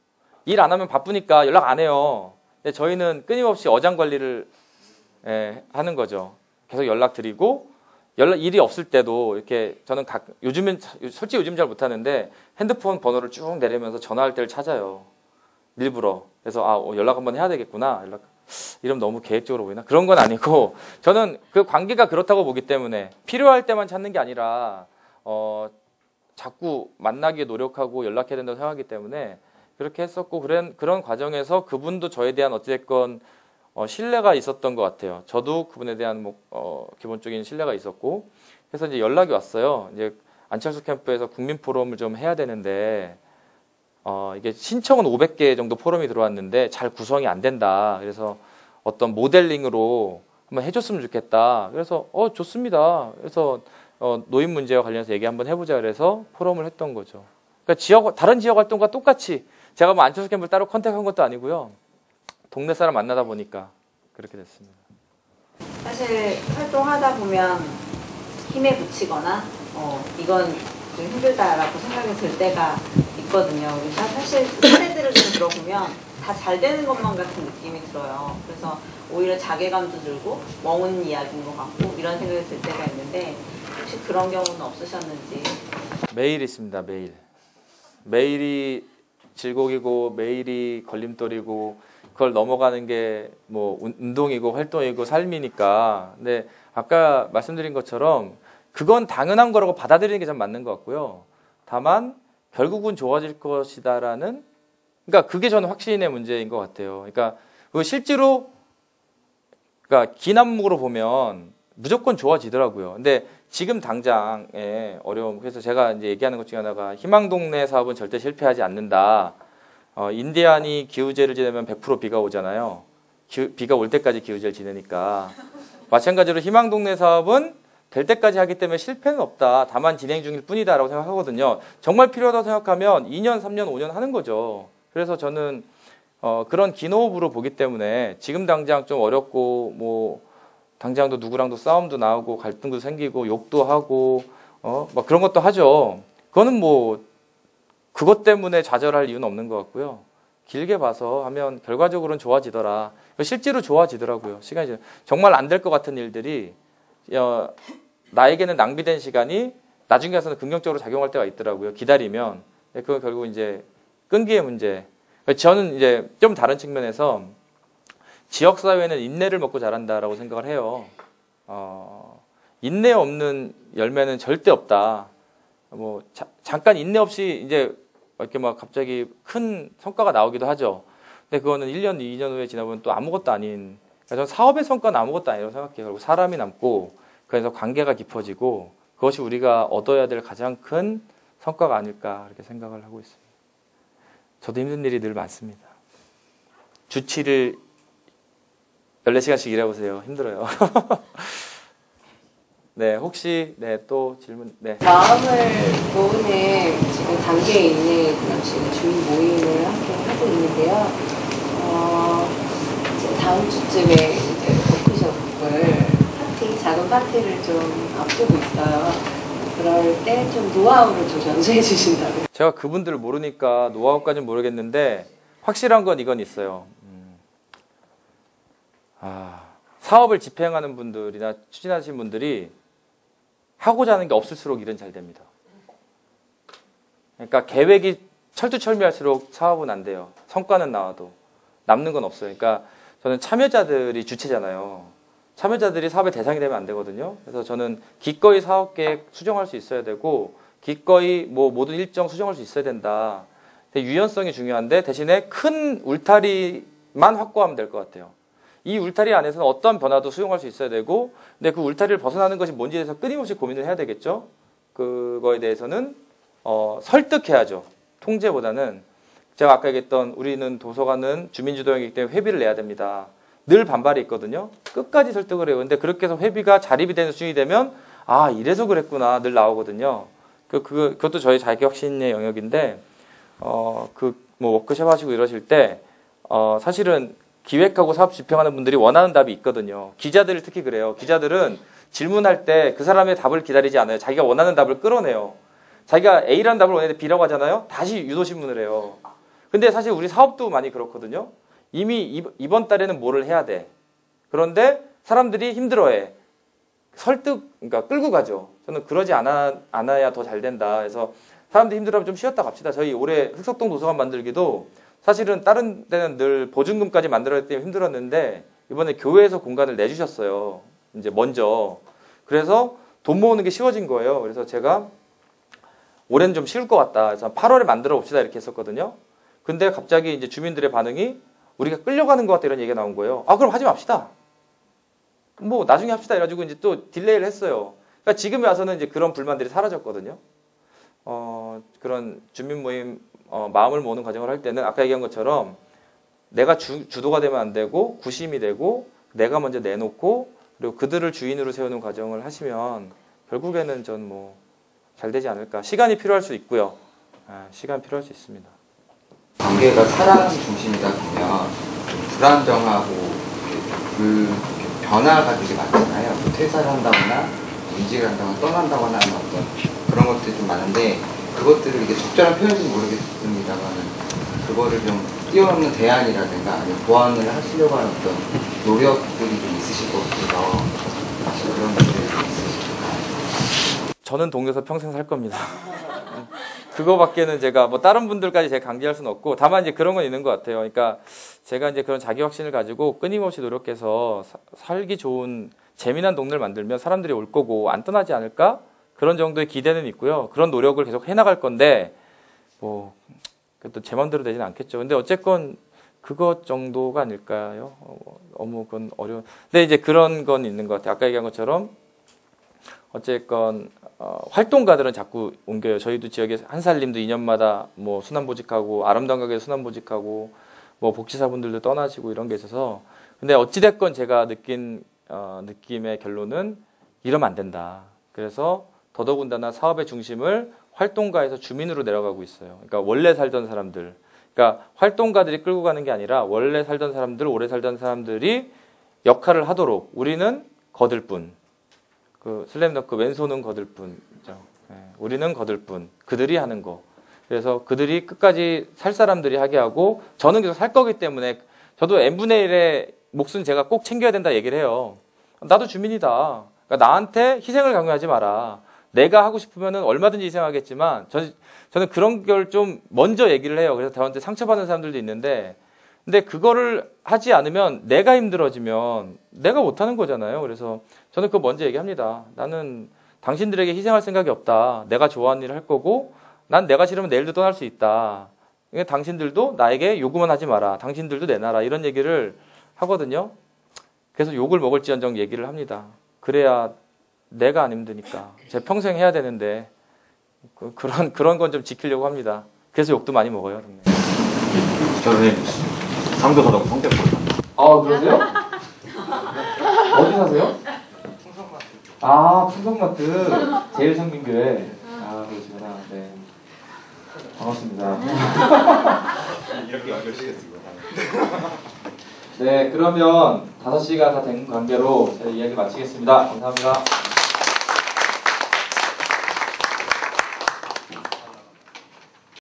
일 안 하면 바쁘니까 연락 안 해요. 근데 저희는 끊임없이 어장 관리를 하는 거죠. 계속 연락드리고 일이 없을 때도 이렇게 저는 솔직히 요즘 잘 못하는데 핸드폰 번호를 쭉 내리면서 전화할 때를 찾아요. 일부러. 그래서 연락 한번 해야 되겠구나. 이러면 너무 계획적으로 보이나? 그런 건 아니고 저는 그 관계가 그렇다고 보기 때문에 필요할 때만 찾는 게 아니라 자꾸 만나기 노력하고 연락해야 된다고 생각하기 때문에 그렇게 했었고 그런 과정에서 그분도 저에 대한 어찌됐건 신뢰가 있었던 것 같아요. 저도 그분에 대한 기본적인 신뢰가 있었고 그래서 이제 연락이 왔어요. 이제 안철수 캠프에서 국민 포럼을 좀 해야 되는데 이게 신청은 500개 정도 포럼이 들어왔는데 잘 구성이 안 된다. 그래서 어떤 모델링으로 한번 해줬으면 좋겠다. 그래서 좋습니다. 그래서 노인 문제와 관련해서 얘기 한번 해보자. 그래서 포럼을 했던 거죠. 그러니까 다른 지역 활동과 똑같이 제가 뭐 안철수 캠프를 따로 컨택한 것도 아니고요. 동네 사람 만나다 보니까 그렇게 됐습니다. 사실 활동하다 보면 힘에 부치거나 이건 좀 힘들다라고 생각이 들 때가 있거든요. 사실 사례들을 좀 들어보면 다 잘 되는 것만 같은 느낌이 들어요. 그래서 오히려 자괴감도 들고 멍은 이야기인 것 같고 이런 생각이 들 때가 있는데 혹시 그런 경우는 없으셨는지? 매일 있습니다. 매일이 질곡이고 매일이 걸림돌이고 그걸 넘어가는 게 뭐 운동이고 활동이고 삶이니까. 근데 아까 말씀드린 것처럼 그건 당연한 거라고 받아들이는 게 좀 맞는 것 같고요. 다만 결국은 좋아질 것이다라는, 그러니까 그게 저는 확신의 문제인 것 같아요. 그러니까 실제로 그러니까 기남목으로 보면 무조건 좋아지더라고요. 근데 지금 당장의 어려움, 그래서 제가 이제 얘기하는 것 중에 하나가 희망동네 사업은 절대 실패하지 않는다. 인디안이 기우제를 지내면 100% 비가 오잖아요. 비가 올 때까지 기우제를 지내니까. 마찬가지로 희망동네 사업은 될 때까지 하기 때문에 실패는 없다. 다만 진행 중일 뿐이다라고 생각하거든요. 정말 필요하다고 생각하면 2년, 3년, 5년 하는 거죠. 그래서 저는 그런 긴 호흡으로 보기 때문에 지금 당장 좀 어렵고 뭐 당장도 누구랑도 싸움도 나오고 갈등도 생기고 욕도 하고 막 그런 것도 하죠. 그거는 뭐 그것 때문에 좌절할 이유는 없는 것 같고요. 길게 봐서 하면 결과적으로는 좋아지더라. 실제로 좋아지더라고요. 시간이 정말 안 될 것 같은 일들이 나에게는 낭비된 시간이 나중에 가서는 긍정적으로 작용할 때가 있더라고요. 기다리면. 그건 결국 이제 끈기의 문제. 저는 이제 좀 다른 측면에서 지역사회는 인내를 먹고 자란다라고 생각을 해요. 인내 없는 열매는 절대 없다. 뭐 잠깐 인내 없이 이제 이렇게 막 갑자기 큰 성과가 나오기도 하죠. 근데 그거는 1년, 2년 후에 지나보면 또 아무것도 아닌, 그러니까 저는 사업의 성과는 아무것도 아니라고 생각해요. 그리고 사람이 남고 그래서 관계가 깊어지고 그것이 우리가 얻어야 될 가장 큰 성과가 아닐까 이렇게 생각을 하고 있습니다. 저도 힘든 일이 늘 많습니다. 주 7일 14시간씩 일해보세요. 힘들어요. 네, 혹시 또 질문. 네. 마음을 모으는 지금 단계에 있는 지금 주민 모임을 함께 하고 있는데요. 이제 다음 주쯤에 이제 워크숍을 작은 파티를 좀 앞두고 있어요. 그럴 때 좀 노하우를 좀 전수해 주신다면. 제가 그분들을 모르니까 노하우까지는 모르겠는데 확실한 건 이건 있어요. 사업을 집행하는 분들이나 추진하시는 분들이 하고자 하는 게 없을수록 일은 잘 됩니다. 그러니까 계획이 철두철미할수록 사업은 안 돼요. 성과는 나와도 남는 건 없어요. 그러니까 저는 참여자들이 주체잖아요. 참여자들이 사업의 대상이 되면 안 되거든요. 그래서 저는 기꺼이 사업계획 수정할 수 있어야 되고 기꺼이 뭐 모든 일정 수정할 수 있어야 된다. 유연성이 중요한데 대신에 큰 울타리만 확보하면 될 것 같아요. 이 울타리 안에서는 어떤 변화도 수용할 수 있어야 되고, 근데 그 울타리를 벗어나는 것이 뭔지에 대해서 끊임없이 고민을 해야 되겠죠. 그거에 대해서는 설득해야죠. 통제보다는. 제가 아까 얘기했던 우리는 도서관은 주민주도형이기 때문에 회비를 내야 됩니다. 늘 반발이 있거든요. 끝까지 설득을 해요. 근데 그렇게 해서 회비가 자립이 되는 수준이 되면 이래서 그랬구나 늘 나오거든요. 그것도 저희 자기혁신의 영역인데 뭐 워크숍 하시고 이러실 때 사실은 기획하고 사업 집행하는 분들이 원하는 답이 있거든요. 기자들 특히 그래요. 기자들은 질문할 때 그 사람의 답을 기다리지 않아요. 자기가 원하는 답을 끌어내요. 자기가 A라는 답을 원했는데 B라고 하잖아요. 다시 유도신문을 해요. 근데 사실 우리 사업도 많이 그렇거든요. 이미 이번 달에는 뭐를 해야 돼. 그런데 사람들이 힘들어해. 그러니까 끌고 가죠. 저는 그러지 않아야 더 잘 된다. 그래서 사람들이 힘들어하면 좀 쉬었다 갑시다. 저희 올해 흑석동 도서관 만들기도 사실은 다른 데는 늘 보증금까지 만들어야 때문에 힘들었는데 이번에 교회에서 공간을 내주셨어요. 이제 먼저. 그래서 돈 모으는 게 쉬워진 거예요. 그래서 제가 올해는 좀 쉬울 것 같다. 그래서 8월에 만들어 봅시다 이렇게 했었거든요. 근데 갑자기 이제 주민들의 반응이 우리가 끌려가는 것 같다 이런 얘기가 나온 거예요. 그럼 하지 맙시다. 뭐 나중에 합시다 이래가지고 이제 또 딜레이를 했어요. 그러니까 지금에 와서는 이제 그런 불만들이 사라졌거든요. 그런 주민 모임 마음을 모으는 과정을 할 때는 아까 얘기한 것처럼 내가 주도가 되면 안 되고 구심이 되고 내가 먼저 내놓고 그리고 그들을 주인으로 세우는 과정을 하시면 결국에는 전 뭐 잘 되지 않을까. 시간이 필요할 수 있고요. 시간 필요할 수 있습니다. 관계가 사람 중심이다 보면 불안정하고 그 변화가 되게 많잖아요. 퇴사를 한다거나 이직을 한다거나 떠난다거나 하는 어떤 그런 것들이 좀 많은데 그것들을 이게 적절한 표현인지 모르겠습니다만 그거를 좀 뛰어넘는 대안이라든가 아니면 보완을 하시려고 하는 어떤 노력들이 좀 있으실 것 같아서 그런 것들이 좀 있으실까요? 저는 동료에서 평생 살 겁니다. 그거밖에는 제가 뭐 다른 분들까지 제가 강제할 수는 없고, 다만 이제 그런 건 있는 것 같아요. 그러니까 제가 이제 그런 자기 확신을 가지고 끊임없이 노력해서 살기 좋은 재미난 동네를 만들면 사람들이 올 거고 안 떠나지 않을까? 그런 정도의 기대는 있고요. 그런 노력을 계속 해나갈 건데 뭐 그것도 제 마음대로 되지는 않겠죠. 근데 어쨌건 그것 정도가 아닐까요? 너무 그건 어려운. 근데 이제 그런 건 있는 것 같아요. 아까 얘기한 것처럼 어쨌건 활동가들은 자꾸 옮겨요. 저희도 지역에 한살림도 2년마다 뭐 순환보직하고 아름다운 가게 순환보직하고 뭐 복지사분들도 떠나시고 이런 게 있어서. 근데 어찌됐건 제가 느낀 느낌의 결론은 이러면 안 된다. 그래서 더더군다나 사업의 중심을 활동가에서 주민으로 내려가고 있어요. 그러니까 원래 살던 사람들, 그러니까 활동가들이 끌고 가는 게 아니라 원래 살던 사람들, 오래 살던 사람들이 역할을 하도록 우리는 거들 뿐. 그 슬램덩크 왼손은 거들 뿐이죠. 우리는 거들 뿐. 그들이 하는 거. 그래서 그들이 끝까지 살 사람들이 하게 하고 저는 계속 살 거기 때문에 저도 n분의 1의 몫은 제가 꼭 챙겨야 된다 얘기를 해요. 나도 주민이다. 그러니까 나한테 희생을 강요하지 마라. 내가 하고 싶으면 얼마든지 희생하겠지만 저는 그런 걸 좀 먼저 얘기를 해요. 그래서 저한테 상처받는 사람들도 있는데 근데 그거를 하지 않으면 내가 힘들어지면 내가 못하는 거잖아요. 그래서 저는 그거 먼저 얘기합니다. 나는 당신들에게 희생할 생각이 없다. 내가 좋아하는 일을 할 거고 난 내가 싫으면 내일도 떠날 수 있다. 그러니까 당신들도 나에게 요구만 하지 마라. 당신들도 내놔라. 이런 얘기를 하거든요. 그래서 욕을 먹을지언정 얘기를 합니다. 그래야 내가 안 힘드니까. 제 평생 해야 되는데 그런 건 좀 지키려고 합니다. 그래서 욕도 많이 먹어요. 저는 상도사라고 성격 아 그러세요? 어디 사세요? 풍성마트. 아 풍성마트 제일성민교회. 아 그러시구나. 네. 반갑습니다. 이렇게 연결시켰습니다. 네 그러면 5시가 다 된 관계로 저희 이야기 마치겠습니다. 감사합니다.